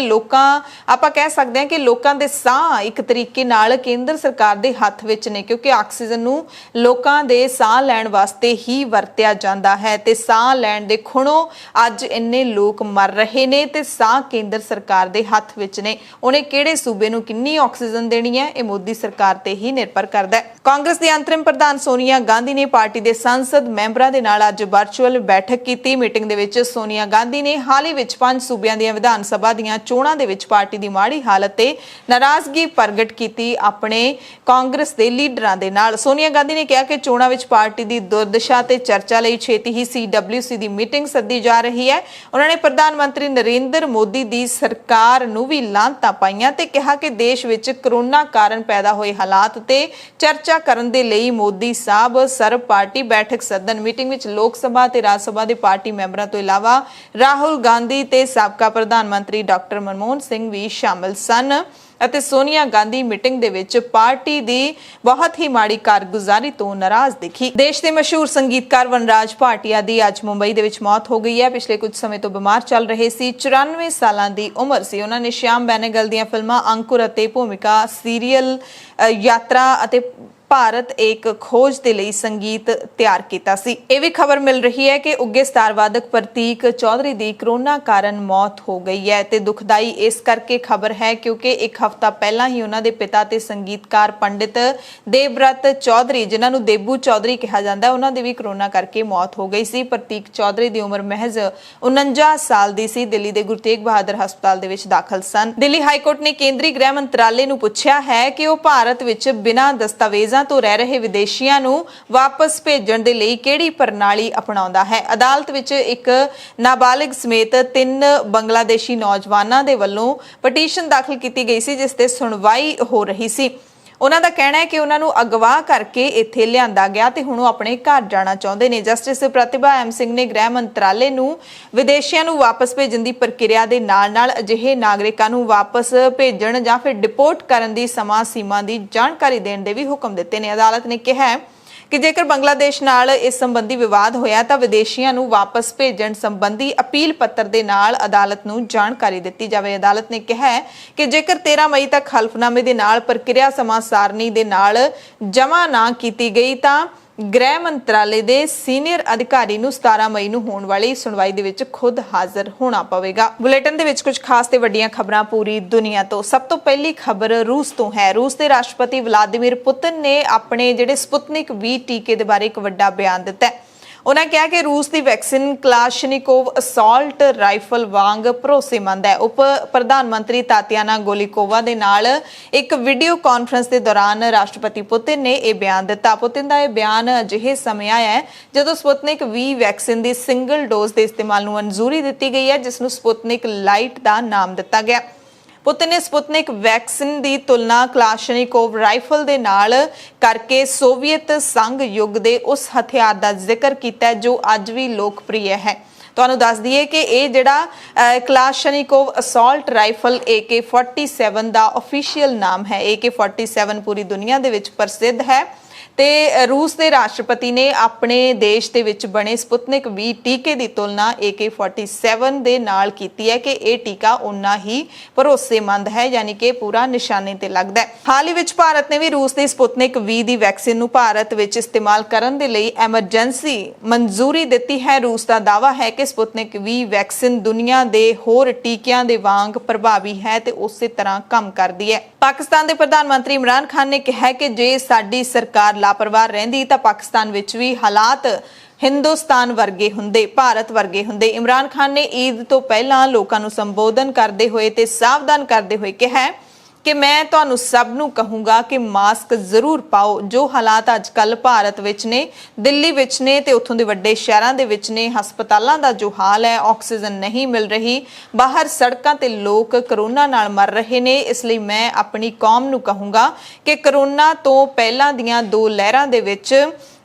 ਆਪਾਂ ਕਹਿ ਸਕਦੇ ਹਾਂ ਕਿ ਲੋਕਾਂ ਦੇ ਸਾਹ ਇੱਕ ਤਰੀਕੇ ਨਾਲ ਕੇਂਦਰ ਸਰਕਾਰ ਦੇ ਹੱਥ ਵਿੱਚ ਨੇ, ਕਿਉਂਕਿ ਆਕਸੀਜਨ ਨੂੰ ਲੋਕਾਂ ਦੇ ਸਾਹ ਲੈਣ ਵਾਸਤੇ ਹੀ ਵਰਤਿਆ ਜਾਂਦਾ ਹੈ ਤੇ ਸਾਹ ਲੈਣ ਦੇ ਖੁਣੋਂ ਅੱਜ ਇੰਨੇ ਲੋਕ ਮਰ ਰਹੇ ਨੇ ਤੇ ਸਾਹ ਕੇਂਦਰ ਸਰਕਾਰ ਦੇ ਹੱਥ ਵਿੱਚ ਨੇ। ਉਹਨੇ ਕਿਹੜੇ ਸੂਬੇ ਨੂੰ ਕਿੰਨੀ ਆਕਸੀਜਨ ਦੇਣੀ ਹੈ ਇਹ ਮੋਦੀ ਸਰਕਾਰ ਤੇ ਹੀ ਨਿਰਭਰ ਕਰਦਾ ਹੈ। ਕਾਂਗਰਸ ਦੀ ਅੰਤਰਿਮ ਪ੍ਰਧਾਨ ਸੋਨੀਆ ਗਾਂਧੀ ਨੇ ਪਾਰਟੀ ਦੇ ਸੰਸਦ ਮੈਂਬਰਾਂ ਦੇ ਨਾਲ ਅੱਜ ਵਰਚੁਅਲ ਬੈਠਕ ਕੀਤੀ। ਮੀਟਿੰਗ ਦੇ ਵਿੱਚ ਸੋਨੀਆ ਗਾਂਧੀ ਨੇ ਹਾਲ ਹੀ ਵਿੱਚ 5 ਸੂਬਿਆਂ ਦੀਆਂ ਵਿਧਾਨ ਸਭਾ ਦੀਆਂ ਚੋਣਾਂ ਦੇ ਵਿੱਚ ਪਾਰਟੀ ਦੀ ਮਾੜੀ ਹਾਲਤ ਤੇ ਨਾਰਾਜ਼ਗੀ ਪ੍ਰਗਟ ਕੀਤੀ ਆਪਣੇ ਕਾਂਗਰਸ ਦੇ ਲੀਡਰਾਂ ਦੇ ਨਾਲ। ਸੋਨੀਆ ਗਾਂਧੀ ਨੇ ਕਿਹਾ ਕਿ ਚੋਣਾਂ ਵਿੱਚ ਪਾਰਟੀ ਦੀ ਦੁਰਦਸ਼ਾ ਤੇ ਚਰਚਾ ਲਈ ਛੇਤੀ ਹੀ CWC ਦੀ ਮੀਟਿੰਗ ਸੱਦੀ ਜਾ ਰਹੀ ਹੈ। ਉਹਨਾਂ ਨੇ ਪ੍ਰਧਾਨ ਮੰਤਰੀ ਨਰਿੰਦਰ ਮੋਦੀ ਦੀ ਸਰਕਾਰ ਨੂੰ ਵੀ ਲਾਂਤਾਂ ਪਾਈਆਂ ਤੇ ਕਿਹਾ ਕਿ ਦੇਸ਼ ਵਿੱਚ ਕਰੋਨਾ ਕਾਰਨ ਪੈਦਾ ਹੋਏ ਹਾਲਾਤ ਤੇ ਚਰਚਾ ਕਰਨ ਦੇ ਲਈ ਮੋਦੀ ਸਾਹਿਬ ਸਰਬ ਪਾਰਟੀ ਬੈਠਕ ਸੱਦਣ। ਮੀਟਿੰਗ ਵਿੱਚ ਲੋਕ ਸਭਾ ਤੇ ਰਾਜ ਸਭਾ ਦੇ ਪਾਰਟੀ ਮੈਂਬਰਾਂ ਤੋਂ ਇਲਾਵਾ ਰਾਹੁਲ ਗਾਂਧੀ ਤੇ ਸਾਬਕਾ ਪ੍ਰਧਾਨ ਮੰਤਰੀ ਡਾਕਟਰ ਮਨਮੋਹਨ ਸਿੰਘ ਵੀ ਸ਼ਾਮਲ ਸਨ ਅਤੇ ਸੋਨੀਆ ਗਾਂਧੀ ਮੀਟਿੰਗ ਦੇ ਵਿੱਚ ਪਾਰਟੀ ਦੀ ਬਹੁਤ ਹੀ ਮਾੜੀ ਕਾਰਗੁਜ਼ਾਰੀ ਤੋਂ ਨਾਰਾਜ਼ ਦਿਖੀ। ਦੇਸ਼ ਦੇ ਮਸ਼ਹੂਰ ਸੰਗੀਤਕਾਰ ਵਨਰਾਜ ਭਾਟੀਆ ਦੀ ਅੱਜ ਮੁੰਬਈ ਦੇ ਵਿੱਚ ਮੌਤ ਹੋ ਗਈ ਹੈ। ਪਿਛਲੇ ਕੁਝ ਸਮੇਂ ਤੋਂ ਬਿਮਾਰ ਚੱਲ ਰਹੇ ਸੀ। 94 ਸਾਲਾਂ ਦੀ ਉਮਰ ਸੀ। ਉਹਨਾਂ ਨੇ ਸ਼ਿਆਮ ਬੈਨੇਗਲ ਦੀਆਂ ਫਿਲਮਾਂ ਅੰਕੁਰ ਅਤੇ ਭੂਮਿਕਾ, ਸੀਰੀਅਲ ਯਾਤਰਾ ਅਤੇ ਭਾਰਤ ਇੱਕ ਖੋਜ ਦੇ ਲਈ ਸੰਗੀਤ ਤਿਆਰ ਕੀਤਾ ਸੀ। ਇਹ ਵੀ ਖਬਰ ਮਿਲ ਰਹੀ ਹੈ ਕਿ ਉੱਗੇ ਸਟਾਰ ਵਾਦਕ ਪ੍ਰਤੀਕ ਚੌਧਰੀ ਦੀ ਕਰੋਨਾ ਕਾਰਨ ਮੌਤ ਹੋ ਗਈ ਹੈ ਤੇ ਦੁਖਦਾਈ ਇਸ ਕਰਕੇ ਖਬਰ ਹੈ ਕਿਉਂਕਿ ਇੱਕ ਹਫ਼ਤਾ ਪਹਿਲਾਂ ਹੀ ਉਹਨਾਂ ਦੇ ਪਿਤਾ ਤੇ ਸੰਗੀਤਕਾਰ ਪੰਡਿਤ ਦੇਵਬ੍ਰਤ ਚੌਧਰੀ, ਜਿਨ੍ਹਾਂ ਨੂੰ ਦੇਬੂ ਚੌਧਰੀ ਕਿਹਾ ਜਾਂਦਾ, ਉਹਨਾਂ ਦੀ ਵੀ ਕਰੋਨਾ ਕਰਕੇ ਮੌਤ ਹੋ ਗਈ ਸੀ। ਪ੍ਰਤੀਕ ਚੌਧਰੀ ਦੀ ਉਮਰ ਮਹਿਜ਼ 49 ਸਾਲ ਦੀ ਸੀ। ਦਿੱਲੀ ਦੇ ਗੁਰੂ ਤੇਗ ਬਹਾਦਰ ਹਸਪਤਾਲ ਦੇ ਵਿੱਚ ਦਾਖਲ ਸਨ। ਦਿੱਲੀ ਹਾਈ ਕੋਰਟ ਨੇ ਕੇਂਦਰੀ ਗ੍ਰਹਿ ਮੰਤਰਾਲੇ ਨੂੰ ਪੁੱਛਿਆ ਹੈ ਕਿ ਉਹ ਭਾਰਤ ਵਿੱਚ ਬਿਨਾਂ ਦਸਤਾਵੇਜ਼ਾਂ ਤੋਂ ਰਹਿ ਰਹੇ ਵਿਦੇਸ਼ੀਆਂ ਨੂੰ ਵਾਪਸ ਭੇਜਣ ਦੇ ਲਈ ਕਿਹੜੀ ਪ੍ਰਣਾਲੀ ਅਪਣਾਉਂਦਾ ਹੈ। ਅਦਾਲਤ ਵਿੱਚ ਇੱਕ ਨਾਬਾਲਿਗ ਸਮੇਤ 3 ਬੰਗਲਾਦੇਸ਼ੀ ਨੌਜਵਾਨਾਂ ਦੇ ਵੱਲੋਂ ਪਟੀਸ਼ਨ ਦਾਖਲ ਕੀਤੀ ਗਈ ਸੀ, ਜਿਸ ਤੇ ਸੁਣਵਾਈ ਹੋ ਰਹੀ ਸੀ। ਉਹਨਾਂ ਦਾ ਕਹਿਣਾ ਹੈ ਕਿ ਉਹਨਾਂ ਨੂੰ ਅਗਵਾ ਕਰਕੇ ਇੱਥੇ ਲਿਆਂਦਾ ਗਿਆ ਤੇ ਹੁਣ ਉਹ ਆਪਣੇ ਘਰ ਜਾਣਾ ਚਾਹੁੰਦੇ ਨੇ। ਜਸਟਿਸ ਪ੍ਰਤਿਭਾ ਐਮ ਸਿੰਘ ਨੇ ਗ੍ਰਹਿ ਮੰਤਰਾਲੇ ਨੂੰ ਵਿਦੇਸ਼ੀਆਂ ਨੂੰ ਵਾਪਸ ਭੇਜਣ ਦੀ ਪ੍ਰਕਿਰਿਆ ਦੇ ਨਾਲ-ਨਾਲ ਅਜਿਹੇ ਨਾਗਰਿਕਾਂ ਨੂੰ ਵਾਪਸ ਭੇਜਣ ਜਾਂ ਫਿਰ ਡਿਪੋਰਟ ਕਰਨ ਦੀ ਸਮਾਂ ਸੀਮਾ ਦੀ ਜਾਣਕਾਰੀ ਦੇਣ ਦੇ ਵੀ ਹੁਕਮ ਦਿੱਤੇ ਨੇ। ਅਦਾਲਤ ਨੇ ਕਿਹਾ ਹੈ ਕਿ ਜੇਕਰ ਬੰਗਲਾਦੇਸ਼ ਨਾਲ ਇਸ ਸੰਬੰਧੀ ਵਿਵਾਦ ਹੋਇਆ ਤਾਂ ਵਿਦੇਸ਼ੀਆਂ ਨੂੰ ਵਾਪਸ ਭੇਜਣ ਸੰਬੰਧੀ ਅਪੀਲ ਪੱਤਰ ਦੇ ਨਾਲ ਅਦਾਲਤ ਨੂੰ ਜਾਣਕਾਰੀ ਦਿੱਤੀ ਜਾਵੇ। ਅਦਾਲਤ ਨੇ ਕਿਹਾ ਹੈ ਕਿ ਜੇਕਰ 13 ਮਈ ਤੱਕ ਹਲਫਨਾਮੇ ਦੇ ਨਾਲ ਪ੍ਰਕਿਰਿਆ ਸਮਾਂ ਸਾਰਣੀ ਦੇ ਨਾਲ ਜਮ੍ਹਾਂ ਨਾ ਕੀਤੀ ਗਈ ਤਾਂ ਗ੍ਰਹਿ ਮੰਤਰਾਲੇ ਦੇ ਸੀਨੀਅਰ ਅਧਿਕਾਰੀ ਨੂੰ 17 ਮਈ ਨੂੰ ਹੋਣ ਵਾਲੀ ਸੁਣਵਾਈ ਦੇ ਵਿੱਚ ਖੁਦ ਹਾਜ਼ਰ ਹੋਣਾ ਪਵੇਗਾ। ਬੁਲੇਟਿਨ ਦੇ ਵਿੱਚ ਕੁਝ ਖਾਸ ਤੇ ਵੱਡੀਆਂ ਖਬਰਾਂ ਪੂਰੀ ਦੁਨੀਆ ਤੋਂ। ਸਭ ਤੋਂ ਪਹਿਲੀ ਖਬਰ ਰੂਸ ਤੋਂ ਹੈ। ਰੂਸ ਦੇ ਰਾਸ਼ਟਰਪਤੀ ਵਲਾਦੀਮੀਰ ਪੁਤਿਨ ਨੇ ਆਪਣੇ ਜਿਹੜੇ ਸਪੁਤਨਿਕ V ਟੀਕੇ ਦੇ ਬਾਰੇ ਇੱਕ ਵੱਡਾ ਬਿਆਨ ਦਿੱਤਾ ਹੈ। ਉਹਨਾਂ ਕਿਹਾ ਕਿ ਰੂਸ ਦੀ ਵੈਕਸੀਨ ਕਲਾਸ਼ਨਿਕੋਵ ਅਸਾਲਟ ਰਾਈਫਲ ਵਾਂਗ ਭਰੋਸੇਮੰਦ ਹੈ। ਉਪ ਪ੍ਰਧਾਨ ਮੰਤਰੀ ਤਾਤਿਆਨਾ ਗੋਲੀਕੋਵਾ ਦੇ ਨਾਲ ਇੱਕ ਵੀਡੀਓ ਕਾਨਫਰੰਸ ਦੇ ਦੌਰਾਨ ਰਾਸ਼ਟਰਪਤੀ ਪੁਤਿਨ ਨੇ ਇਹ ਬਿਆਨ ਦਿੱਤਾ। ਪੁਤਿਨ ਦਾ ਇਹ ਬਿਆਨ ਅਜਿਹੇ ਸਮੇਂ ਆਇਆ ਹੈ ਜਦੋਂ ਸਪੁਤਨਿਕ V ਵੈਕਸੀਨ ਦੀ ਸਿੰਗਲ ਡੋਜ਼ ਦੇ ਇਸਤੇਮਾਲ ਨੂੰ ਮਨਜ਼ੂਰੀ ਦਿੱਤੀ ਗਈ ਹੈ, ਜਿਸ ਨੂੰ ਸਪੁਤਨਿਕ ਲਾਈਟ ਦਾ ਨਾਮ ਦਿੱਤਾ ਗਿਆ। ਪੁਤਿਨ ਨੇ ਸਪੁਤਨਿਕ ਵੈਕਸੀਨ ਦੀ ਤੁਲਨਾ ਕਲਾਸ਼ਨਿਕੋਵ ਰਾਈਫਲ ਦੇ ਨਾਲ ਕਰਕੇ ਸੋਵੀਅਤ ਸੰਘ ਯੁੱਗ ਦੇ ਉਸ ਹਥਿਆਰ ਦਾ ਜ਼ਿਕਰ ਕੀਤਾ ਜੋ ਅੱਜ ਵੀ ਲੋਕਪ੍ਰਿਯ ਹੈ। ਤੁਹਾਨੂੰ ਦੱਸ ਦਈਏ ਕਿ ਇਹ ਜਿਹੜਾ ਕਲਾਸ਼ਨਿਕੋਵ ਅਸਾਲਟ ਰਾਈਫਲ AK-47 ਦਾ ਆਫੀਸ਼ੀਅਲ ਨਾਮ ਹੈ। AK-47 ਪੂਰੀ ਦੁਨੀਆ ਦੇ ਵਿੱਚ ਪ੍ਰਸਿੱਧ ਹੈ ਤੇ ਰੂਸ ਦੇ ਰਾਸ਼ਟਰਪਤੀ ਨੇ ਆਪਣੇ ਦੇਸ਼ ਦੇ ਵਿੱਚ ਬਣੇ ਸਪੁਤਨਿਕ V ਟੀਕੇ ਦੀ ਤੁਲਨਾ AK-47 ਦੇ ਨਾਲ ਕੀਤੀ ਹੈ ਕਿ ਇਹ ਟੀਕਾ ਉਨਾ ਹੀ ਭਰੋਸੇਮੰਦ ਹੈ, ਯਾਨੀ ਕਿ ਪੂਰਾ ਨਿਸ਼ਾਨੇ ਤੇ ਲੱਗਦਾ ਹੈ। ਹਾਲ ਹੀ ਵਿੱਚ ਭਾਰਤ ਨੇ ਵੀ ਰੂਸ ਦੀ ਸਪੁਤਨਿਕ V ਦੀ ਵੈਕਸੀਨ ਨੂੰ ਭਾਰਤ ਵਿੱਚ ਇਸਤੇਮਾਲ ਕਰਨ ਦੇ ਲਈ ਐਮਰਜੈਂਸੀ ਮਨਜ਼ੂਰੀ ਦਿੱਤੀ ਹੈ। ਰੂਸ ਦਾ ਦਾਅਵਾ ਹੈ ਕਿ ਸਪੁਤਨਿਕ V ਵੈਕਸੀਨ ਦੁਨੀਆ ਦੇ ਹੋਰ ਟੀਕਿਆਂ ਦੇ ਵਾਂਗ ਪ੍ਰਭਾਵੀ ਹੈ ਤੇ ਉਸੇ ਤਰ੍ਹਾਂ ਕੰਮ ਕਰਦੀ ਹੈ। ਪਾਕਿਸਤਾਨ ਦੇ ਪ੍ਰਧਾਨ ਮੰਤਰੀ ਇਮਰਾਨ ਖਾਨ ਨੇ ਕਿਹਾ ਕਿ ਜੇ ਸਾਡੀ ਸਰਕਾਰ ਲਾਪਰਵਾਹ ਰਹਿੰਦੀ ਤਾਂ ਪਾਕਿਸਤਾਨ ਵਿੱਚ ਵੀ ਹਾਲਾਤ ਹਿੰਦੁਸਤਾਨ ਵਰਗੇ ਹੁੰਦੇ, ਭਾਰਤ ਵਰਗੇ ਹੁੰਦੇ। ਇਮਰਾਨ ਖਾਨ ਨੇ ਈਦ ਤੋਂ ਪਹਿਲਾਂ ਲੋਕਾਂ ਨੂੰ ਸੰਬੋਧਨ ਕਰਦੇ ਹੋਏ ਤੇ ਸਾਵਧਾਨ ਕਰਦੇ ਹੋਏ ਕਿਹਾ ਕਿ ਮੈਂ ਤੁਹਾਨੂੰ ਸਭ ਨੂੰ ਕਹੂੰਗਾ ਕਿ ਮਾਸਕ ਜ਼ਰੂਰ ਪਾਓ। ਜੋ ਹਾਲਾਤ ਅੱਜ ਕੱਲ ਭਾਰਤ ਵਿੱਚ ਨੇ, ਦਿੱਲੀ ਵਿੱਚ ਨੇ ਤੇ ਉੱਥੋਂ ਦੇ ਵੱਡੇ ਸ਼ਹਿਰਾਂ ਦੇ ਵਿੱਚ ਨੇ, ਹਸਪਤਾਲਾਂ ਦਾ ਜੋ ਹਾਲ ਹੈ, ਆਕਸੀਜਨ ਨਹੀਂ ਮਿਲ ਰਹੀ, ਬਾਹਰ ਸੜਕਾਂ ਤੇ ਲੋਕ ਕਰੋਨਾ ਨਾਲ ਮਰ ਰਹੇ ਨੇ। ਇਸ ਲਈ ਮੈਂ ਆਪਣੀ ਕੌਮ ਨੂੰ ਕਹੂੰਗਾ ਕਿ ਕਰੋਨਾ ਤੋਂ ਪਹਿਲਾਂ ਦੀਆਂ 2 ਲਹਿਰਾਂ ਦੇ ਵਿੱਚ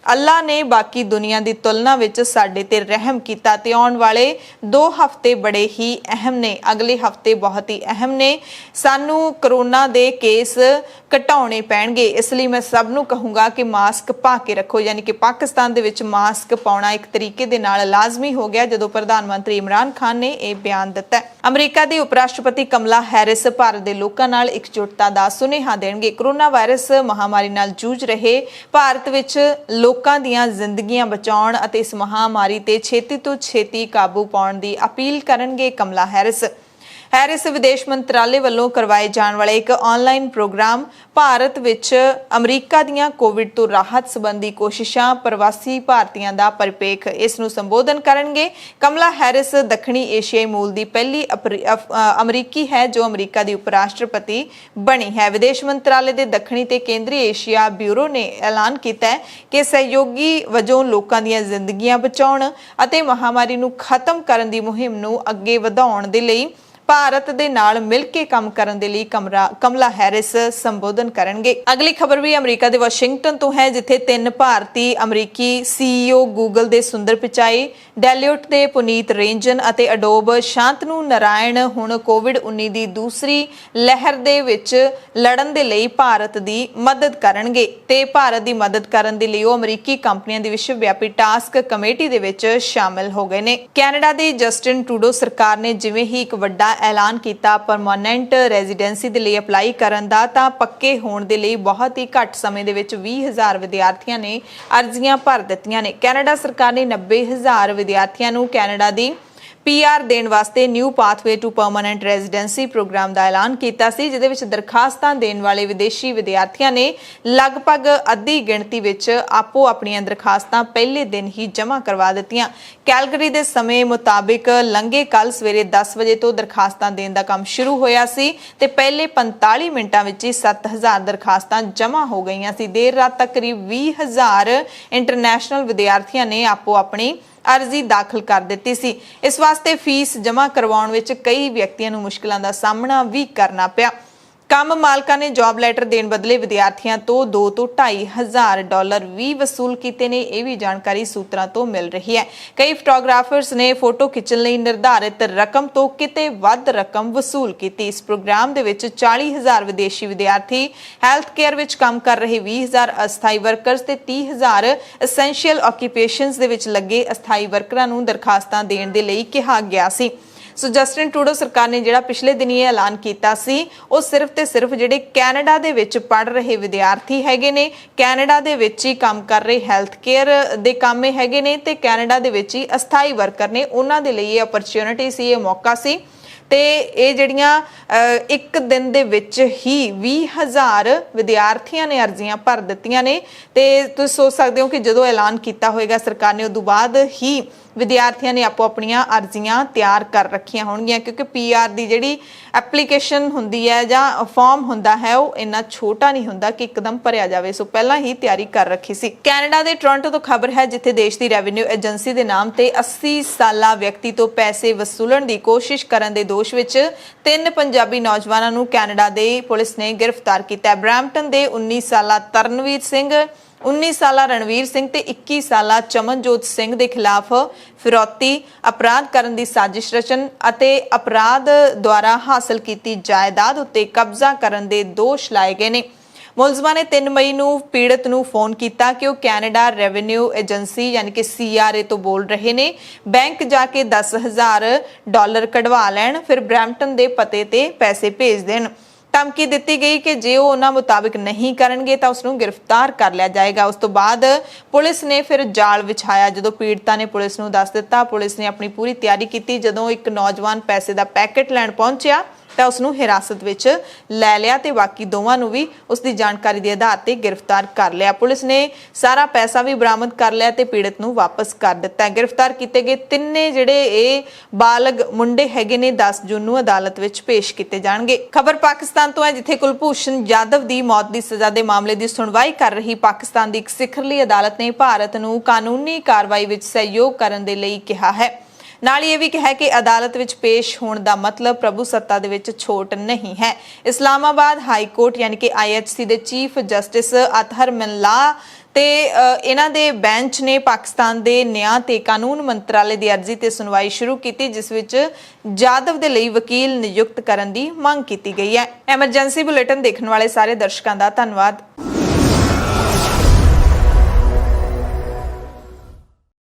ਅੱਲਾ ਨੇ ਬਾਕੀ ਦੁਨੀਆ ਦੀ ਤੁਲਨਾ ਵਿੱਚ ਸਾਡੇ ਤੇ ਰਹਿਮ ਕੀਤਾ ਤੇ ਆਉਣ ਵਾਲੇ 2 ਹਫ਼ਤੇ ਬੜੇ ਹੀ ਅਹਿਮ ਨੇ। ਅਗਲੇ ਹਫ਼ਤੇ ਬਹੁਤ ਹੀ ਅਹਿਮ ਨੇ। ਸਾਨੂੰ ਕਰੋਨਾ ਦੇ ਕੇਸ ਘਟਾਉਣੇ ਪੈਣਗੇ। ਇਸ ਲਈ ਮੈਂ ਸਭ ਨੂੰ ਕਹੂੰਗਾ ਕਿ ਮਾਸਕ ਪਾ ਕੇ ਰੱਖੋ। ਯਾਨੀ ਕਿ ਪਾਕਿਸਤਾਨ ਦੇ ਵਿੱਚ ਮਾਸਕ ਪਾਉਣਾ ਇੱਕ ਤਰੀਕੇ ਦੇ ਨਾਲ ਲਾਜ਼ਮੀ ਹੋ ਗਿਆ ਜਦੋਂ ਪ੍ਰਧਾਨ ਮੰਤਰੀ ਇਮਰਾਨ ਖਾਨ ਨੇ ਇਹ ਬਿਆਨ ਦਿੱਤਾ। ਅਮਰੀਕਾ ਦੀ ਉਪ ਰਾਸ਼ਟਰਪਤੀ ਕਮਲਾ ਹੈਰਿਸ ਭਾਰਤ ਦੇ ਲੋਕਾਂ ਨਾਲ ਇਕਜੁੱਟਤਾ ਦਾ ਸੁਨੇਹਾ ਦੇਣਗੇ। ਕਰੋਨਾ ਵਾਇਰਸ ਮਹਾਮਾਰੀ ਨਾਲ ਜੂਝ ਰਹੇ ਭਾਰਤ ਵਿੱਚ ਲੋਕਾਂ ਦੀਆਂ ਜ਼ਿੰਦਗੀਆਂ ਬਚਾਉਣ ਅਤੇ ਇਸ ਮਹਾਮਾਰੀ ਤੇ ਛੇਤੀ ਤੋਂ ਛੇਤੀ ਕਾਬੂ ਪਾਉਣ ਦੀ ਅਪੀਲ ਕਰਨਗੇ ਕਮਲਾ ਹੈਰਿਸ। ਹੈਰਿਸ ਵਿਦੇਸ਼ ਮੰਤਰਾਲੇ ਵੱਲੋਂ ਕਰਵਾਏ ਜਾਣ ਵਾਲੇ ਇੱਕ ਆਨਲਾਈਨ ਪ੍ਰੋਗਰਾਮ ਭਾਰਤ ਵਿੱਚ ਅਮਰੀਕਾ ਦੀਆਂ ਕੋਵਿਡ ਤੋਂ ਰਾਹਤ ਸੰਬੰਧੀ ਕੋਸ਼ਿਸ਼ਾਂ, ਪ੍ਰਵਾਸੀ ਭਾਰਤੀਆਂ ਦਾ ਪਰਿਪੇਖ, ਇਸ ਨੂੰ ਸੰਬੋਧਨ ਕਰਨਗੇ। ਕਮਲਾ ਹੈਰਿਸ ਦੱਖਣੀ ਏਸ਼ੀਆਈ ਮੂਲ ਦੀ ਪਹਿਲੀ ਅਮਰੀਕੀ ਹੈ ਜੋ ਅਮਰੀਕਾ ਦੀ ਉਪ ਰਾਸ਼ਟਰਪਤੀ ਬਣੀ ਹੈ। ਵਿਦੇਸ਼ ਮੰਤਰਾਲੇ ਦੇ ਦੱਖਣੀ ਤੇ ਕੇਂਦਰੀ ਏਸ਼ੀਆ ਬਿਊਰੋ ਨੇ ਐਲਾਨ ਕੀਤਾ ਹੈ ਕਿ ਸਹਿਯੋਗੀ ਵਜੋਂ ਲੋਕਾਂ ਦੀਆਂ ਜ਼ਿੰਦਗੀਆਂ ਬਚਾਉਣ ਅਤੇ ਮਹਾਮਾਰੀ ਨੂੰ ਖਤਮ ਕਰਨ ਦੀ ਮੁਹਿੰਮ ਨੂੰ ਅੱਗੇ ਵਧਾਉਣ ਦੇ ਲਈ ਭਾਰਤ ਦੇ ਨਾਲ ਮਿਲ ਕੇ ਕੰਮ ਕਰਨ ਦੇ ਲਈ ਕਮਲਾ ਹੈਰਿਸ ਸੰਬੋਧਨ ਕਰਨਗੇ। ਅਗਲੀ ਖਬਰ ਵੀ ਅਮਰੀਕਾ ਦੇ ਵਾਸ਼ਿੰਗਟਨ ਤੋਂ ਹੈ, ਜਿੱਥੇ 3 ਭਾਰਤੀ ਅਮਰੀਕੀ CEO ਗੂਗਲ ਦੇ ਸੁੰਦਰ ਪਿਚਾਈ, ਡੈਲਿਊਟ ਦੇ ਪੁਨੀਤ ਰੇਂਜਨ ਅਤੇ ਅਡੋਬ ਸ਼ਾਂਤਨੂ ਨਾਰਾਇਣ ਹੁਣ ਕੋਵਿਡ-19 ਦੀ ਦੂਸਰੀ ਲਹਿਰ ਦੇ ਵਿੱਚ ਲੜਨ ਦੇ ਲਈ ਭਾਰਤ ਦੀ ਮਦਦ ਕਰਨਗੇ ਤੇ ਭਾਰਤ ਦੀ ਮਦਦ ਕਰਨ ਦੇ ਲਈ ਉਹ ਅਮਰੀਕੀ ਕੰਪਨੀਆਂ ਦੀ ਵਿਸ਼ਵ ਵਿਆਪੀ ਟਾਸਕ ਕਮੇਟੀ ਦੇ ਵਿੱਚ ਸ਼ਾਮਿਲ ਹੋ ਗਏ ਨੇ। ਕੈਨੇਡਾ ਦੀ ਜਸਟਿਨ ਟਰੂਡੋ ਸਰਕਾਰ ਨੇ ਜਿਵੇਂ ਹੀ ਇੱਕ ਵੱਡਾ ਐਲਾਨ ਕੀਤਾ ਪਰਮਾਨੈਂਟ ਰੈਜ਼ੀਡੈਂਸੀ ਦੇ ਲਈ ਅਪਲਾਈ ਕਰਨ ਦਾ, ਤਾਂ ਪੱਕੇ ਹੋਣ ਦੇ ਲਈ ਬਹੁਤ ਹੀ ਘੱਟ ਸਮੇਂ ਦੇ ਵਿੱਚ 20,000 ਵਿਦਿਆਰਥੀਆਂ ਨੇ ਅਰਜ਼ੀਆਂ ਭਰ ਦਿੱਤੀਆਂ ਨੇ। ਕੈਨੇਡਾ ਸਰਕਾਰ ਨੇ 90,000 ਵਿਦਿਆਰਥੀਆਂ ਨੂੰ ਕੈਨੇਡਾ ਦੀ PR ਦੇਣ ਵਾਸਤੇ new pathway to permanent residency program ਦਾ ਐਲਾਨ ਕੀਤਾ ਸੀ, ਜਿਹਦੇ ਵਿੱਚ ਦਰਖਾਸਤਾਂ ਦੇਣ ਵਾਲੇ ਵਿਦੇਸ਼ੀ ਵਿਦਿਆਰਥੀਆਂ ਨੇ ਲਗਭਗ ਅੱਧੀ ਗਿਣਤੀ ਵਿੱਚ ਆਪੋ ਆਪਣੀਆਂ ਦਰਖਾਸਤਾਂ ਪਹਿਲੇ ਦਿਨ ਹੀ ਜਮ੍ਹਾਂ ਕਰਵਾ ਦਿੱਤੀਆਂ। ਕੈਲਗਰੀ ਦੇ ਸਮੇਂ ਮੁਤਾਬਿਕ ਲੰਘੇ ਕੱਲ ਸਵੇਰੇ 10 ਵਜੇ ਤੋਂ ਦਰਖਾਸਤਾਂ ਦੇਣ ਦਾ ਕੰਮ ਸ਼ੁਰੂ ਹੋਇਆ ਸੀ ਤੇ ਪਹਿਲੇ 45 ਮਿੰਟਾਂ ਵਿੱਚ ਹੀ 7,000 ਦਰਖਾਸਤਾਂ ਜਮ੍ਹਾਂ ਹੋ ਗਈਆਂ ਸੀ। ਦੇਰ ਰਾਤ ਤੱਕ ਕਰੀਬ 20,000 ਇੰਟਰਨੈਸ਼ਨਲ ਵਿਦਿਆਰਥੀਆਂ ਨੇ ਆਪੋ ਆਪਣੀ ਅਰਜ਼ੀ ਦਾਖਲ ਕਰ ਦਿੱਤੀ ਸੀ। ਇਸ ਵਾਸਤੇ ਫੀਸ ਜਮ੍ਹਾਂ ਕਰਵਾਉਣ ਵਿੱਚ ਕਈ ਵਿਅਕਤੀਆਂ ਨੂੰ ਮੁਸ਼ਕਲਾਂ ਦਾ ਸਾਹਮਣਾ ਵੀ ਕਰਨਾ ਪਿਆ। ਕੰਮ ਮਾਲਕਾਂ ਨੇ ਜੌਬ ਲੈਟਰ ਦੇਣ ਬਦਲੇ ਵਿਦਿਆਰਥੀਆਂ ਤੋਂ $2 ਤੋਂ $2,500 ਵੀ ਵਸੂਲ ਕੀਤੇ ਨੇ। ਇਹ ਵੀ ਜਾਣਕਾਰੀ ਸੂਤਰਾਂ ਤੋਂ ਮਿਲ ਰਹੀ ਹੈ। ਕਈ ਫੋਟੋਗ੍ਰਾਫਰਸ ਨੇ ਫੋਟੋ ਖਿੱਚਣ ਲਈ ਨਿਰਧਾਰਿਤ ਰਕਮ ਤੋਂ ਕਿਤੇ ਵੱਧ ਰਕਮ ਵਸੂਲ ਕੀਤੀ। ਇਸ ਪ੍ਰੋਗਰਾਮ ਦੇ ਵਿੱਚ 40,000 ਵਿਦੇਸ਼ੀ ਵਿਦਿਆਰਥੀ, ਹੈਲਥ ਕੇਅਰ ਵਿੱਚ ਕੰਮ ਕਰ ਰਹੇ 20,000 ਅਸਥਾਈ ਵਰਕਰਸ ਤੇ 30,000 ਐਸੈਂਸ਼ੀਅਲ ਆਕੂਪੇਸ਼ਨਸ ਦੇ ਵਿੱਚ ਲੱਗੇ ਅਸਥਾਈ ਵਰਕਰਾਂ ਨੂੰ ਦਰਖਾਸਤਾਂ ਦੇਣ ਦੇ ਲਈ ਕਿਹਾ ਗਿਆ ਸੀ। ਸੋ ਜਸਟਿਨ ਟਰੂਡੋ ਸਰਕਾਰ ਨੇ ਜਿਹੜਾ ਪਿਛਲੇ ਦਿਨ ਇਹ ਐਲਾਨ ਕੀਤਾ ਸੀ, ਉਹ ਸਿਰਫ ਤੇ ਸਿਰਫ ਜਿਹੜੇ ਕੈਨੇਡਾ ਦੇ ਵਿੱਚ ਪੜ੍ਹ ਰਹੇ ਵਿਦਿਆਰਥੀ ਹੈਗੇ ਨੇ, ਕੈਨੇਡਾ ਦੇ ਵਿੱਚ ਹੀ ਕੰਮ ਕਰ ਰਹੇ ਹੈਲਥ ਕੇਅਰ ਦੇ ਕੰਮ ਹੈਗੇ ਨੇ ਤੇ ਕੈਨੇਡਾ ਦੇ ਵਿੱਚ ਹੀ ਅਸਥਾਈ ਵਰਕਰ ਨੇ, ਉਹਨਾਂ ਦੇ ਲਈ ਇਹ ਅਪਰਚੂਨਿਟੀ ਸੀ, ਇਹ ਮੌਕਾ ਸੀ। ਤੇ ਇਹ ਜਿਹੜੀਆਂ ਇੱਕ ਦਿਨ ਦੇ ਵਿੱਚ ਹੀ 20,000 ਵਿਦਿਆਰਥੀਆਂ ਨੇ ਅਰਜ਼ੀਆਂ ਭਰ ਦਿੱਤੀਆਂ ਨੇ। ਤੇ ਤੁਸੀਂ ਸੋਚ ਸਕਦੇ ਹੋ ਕਿ ਜਦੋਂ ਐਲਾਨ ਕੀਤਾ ਹੋਏਗਾ ਸਰਕਾਰ ਨੇ, ਉਦੋਂ ਬਾਅਦ ਹੀ ਵਿਦਿਆਰਥੀਆਂ ਨੇ ਆਪੋ ਆਪਣੀਆਂ ਅਰਜ਼ੀਆਂ ਤਿਆਰ ਕਰ ਰੱਖੀਆਂ ਹੋਣਗੀਆਂ, ਕਿਉਂਕਿ PR ਦੀ ਜਿਹੜੀ ਐਪਲੀਕੇਸ਼ਨ ਹੁੰਦੀ ਹੈ ਜਾਂ ਫਾਰਮ ਹੁੰਦਾ ਹੈ, ਉਹ ਇੰਨਾ ਛੋਟਾ ਨਹੀਂ ਹੁੰਦਾ ਕਿ ਇੱਕਦਮ ਭਰਿਆ ਜਾਵੇ। ਸੋ ਪਹਿਲਾਂ ਹੀ ਤਿਆਰੀ ਕਰ ਰੱਖੀ ਸੀ। ਕੈਨੇਡਾ ਦੇ ਟੋਰਾਂਟੋ ਤੋਂ ਖਬਰ ਹੈ, ਜਿੱਥੇ ਦੇਸ਼ ਦੀ ਰੈਵਨਿਊ ਏਜੰਸੀ ਦੇ ਨਾਮ ਤੇ 80 ਸਾਲਾ ਵਿਅਕਤੀ ਤੋਂ ਪੈਸੇ ਵਸੂਲਣ ਦੀ ਕੋਸ਼ਿਸ਼ ਕਰਨ ਦੇ ਦੋਸ਼ ਵਿੱਚ 3 ਪੰਜਾਬੀ ਨੌਜਵਾਨਾਂ ਨੂੰ ਕੈਨੇਡਾ ਦੇ ਪੁਲਿਸ ਨੇ ਗ੍ਰਿਫਤਾਰ ਕੀਤਾ ਹੈ। ਬਰੈਂਪਟਨ ਦੇ 19 ਸਾਲਾ ਤਰਨਵੀਰ ਸਿੰਘ, 19 ਸਾਲਾ ਰਣਵੀਰ ਸਿੰਘ ਤੇ 21 ਸਾਲਾ ਚਮਨਜੋਤ ਸਿੰਘ ਦੇ ਖਿਲਾਫ ਫਿਰੌਤੀ, ਅਪਰਾਧ ਕਰਨ ਦੀ ਸਾਜ਼ਿਸ਼ ਰਚਨ ਅਤੇ ਅਪਰਾਧ ਦੁਆਰਾ ਹਾਸਲ ਕੀਤੀ ਜਾਇਦਾਦ ਉੱਤੇ ਕਬਜ਼ਾ ਕਰਨ ਦੇ ਦੋਸ਼ ਲਾਏ ਗਏ ਨੇ। ਮੁਲਜ਼ਮਾਂ ਨੇ 3 ਮਈ ਨੂੰ ਪੀੜਤ ਨੂੰ ਫੋਨ ਕੀਤਾ ਕਿ ਉਹ ਕੈਨੇਡਾ ਰੈਵਨਿਊ ਏਜੰਸੀ ਯਾਨੀ ਕਿ CRA ਤੋਂ ਬੋਲ ਰਹੇ ਨੇ, ਬੈਂਕ ਜਾ ਕੇ $10,000 ਕਢਵਾ ਲੈਣ, ਫਿਰ ਬਰੈਂਪਟਨ ਦੇ ਪਤੇ ਤੇ ਪੈਸੇ ਭੇਜ ਦੇਣ। ਧਮਕੀ ਦਿੱਤੀ ਗਈ ਕਿ ਜੇ ਉਹ ਉਹਨਾਂ ਮੁਤਾਬਿਕ ਨਹੀਂ ਕਰਨਗੇ ਤਾਂ ਉਸ ਨੂੰ ਗ੍ਰਿਫਤਾਰ ਕਰ ਲਿਆ ਜਾਏਗਾ। ਉਸ ਤੋਂ ਬਾਅਦ ਪੁਲਿਸ ਨੇ ਫਿਰ ਜਾਲ ਵਿਛਾਇਆ। ਜਦੋਂ ਪੀੜਤਾਂ ਨੇ ਪੁਲਿਸ ਨੂੰ ਦੱਸ ਦਿੱਤਾ, ਪੁਲਿਸ ਨੇ ਆਪਣੀ ਪੂਰੀ ਤਿਆਰੀ ਕੀਤੀ। ਜਦੋਂ ਇੱਕ ਨੌਜਵਾਨ ਪੈਸੇ ਦਾ ਪੈਕੇਟ ਲੈਣ ਪਹੁੰਚਿਆ ਤਾਂ ਉਸ ਨੂੰ ਹਿਰਾਸਤ ਵਿੱਚ ਲੈ ਲਿਆ ਤੇ ਬਾਕੀ ਦੋਵਾਂ ਨੂੰ ਵੀ ਉਸ ਦੀ ਜਾਣਕਾਰੀ ਦੇ ਆਧਾਰ ਤੇ ਗ੍ਰਿਫਤਾਰ ਕਰ ਲਿਆ। ਪੁਲਿਸ ਨੇ ਸਾਰਾ ਪੈਸਾ ਵੀ ਬਰਾਮਦ ਕਰ ਲਿਆ ਤੇ ਪੀੜਤ ਨੂੰ ਵਾਪਸ ਕਰ ਦਿੱਤਾ। ਗ੍ਰਿਫਤਾਰ ਕੀਤੇ ਗਏ ਤਿੰਨੇ ਜਿਹੜੇ ਇਹ ਬਾਲਗ ਮੁੰਡੇ ਹੈਗੇ ਨੇ 10 ਜੂਨ ਨੂੰ ਅਦਾਲਤ ਵਿੱਚ ਪੇਸ਼ ਕੀਤੇ ਜਾਣਗੇ। ਖਬਰ ਪਾਕਿਸਤਾਨ ਤੋਂ ਹੈ, ਜਿੱਥੇ ਕੁਲਭੂਸ਼ਣ ਜਾਧਵ ਦੀ ਮੌਤ ਦੀ ਸਜ਼ਾ ਦੇ ਮਾਮਲੇ ਦੀ ਸੁਣਵਾਈ ਕਰ ਰਹੀ ਪਾਕਿਸਤਾਨ ਦੀ ਇੱਕ ਸਿਖਰਲੀ ਅਦਾਲਤ ਨੇ ਭਾਰਤ ਨੂੰ ਕਾਨੂੰਨੀ ਕਾਰਵਾਈ ਵਿੱਚ ਸਹਿਯੋਗ ਕਰਨ ਦੇ ਲਈ ਕਿਹਾ ਹੈ। ਨਾਲ ਹੀ ਇਹ ਵੀ ਕਿਹਾ ਕਿ ਅਦਾਲਤ ਵਿੱਚ ਪੇਸ਼ ਹੋਣ ਦਾ ਮਤਲਬ ਪ੍ਰਭੂ ਸੱਤਾ ਦੇ ਵਿੱਚ ਛੋਟ ਨਹੀਂ ਹੈ। ਇਸਲਾਮਾਬਾਦ ਹਾਈ ਕੋਰਟ ਯਾਨੀ ਕਿ IHC ਦੇ ਚੀਫ ਜਸਟਿਸ ਅਤਹਰ ਮਨਲਾ ਤੇ ਇਹਨਾਂ ਦੇ ਬੈਂਚ ਨੇ ਪਾਕਿਸਤਾਨ ਦੇ ਨਿਆਂ ਤੇ ਕਾਨੂੰਨ ਮੰਤਰਾਲੇ ਦੀ ਅਰਜ਼ੀ ਤੇ ਸੁਣਵਾਈ ਸ਼ੁਰੂ ਕੀਤੀ, ਜਿਸ ਵਿੱਚ ਜਾਧਵ ਦੇ ਲਈ ਵਕੀਲ ਨਿਯੁਕਤ ਕਰਨ ਦੀ ਮੰਗ ਕੀਤੀ ਗਈ ਹੈ। ਐਮਰਜੈਂਸੀ ਬੁਲੇਟਿਨ ਦੇਖਣ ਵਾਲੇ ਸਾਰੇ ਦਰਸ਼ਕਾਂ ਦਾ ਧੰਨਵਾਦ।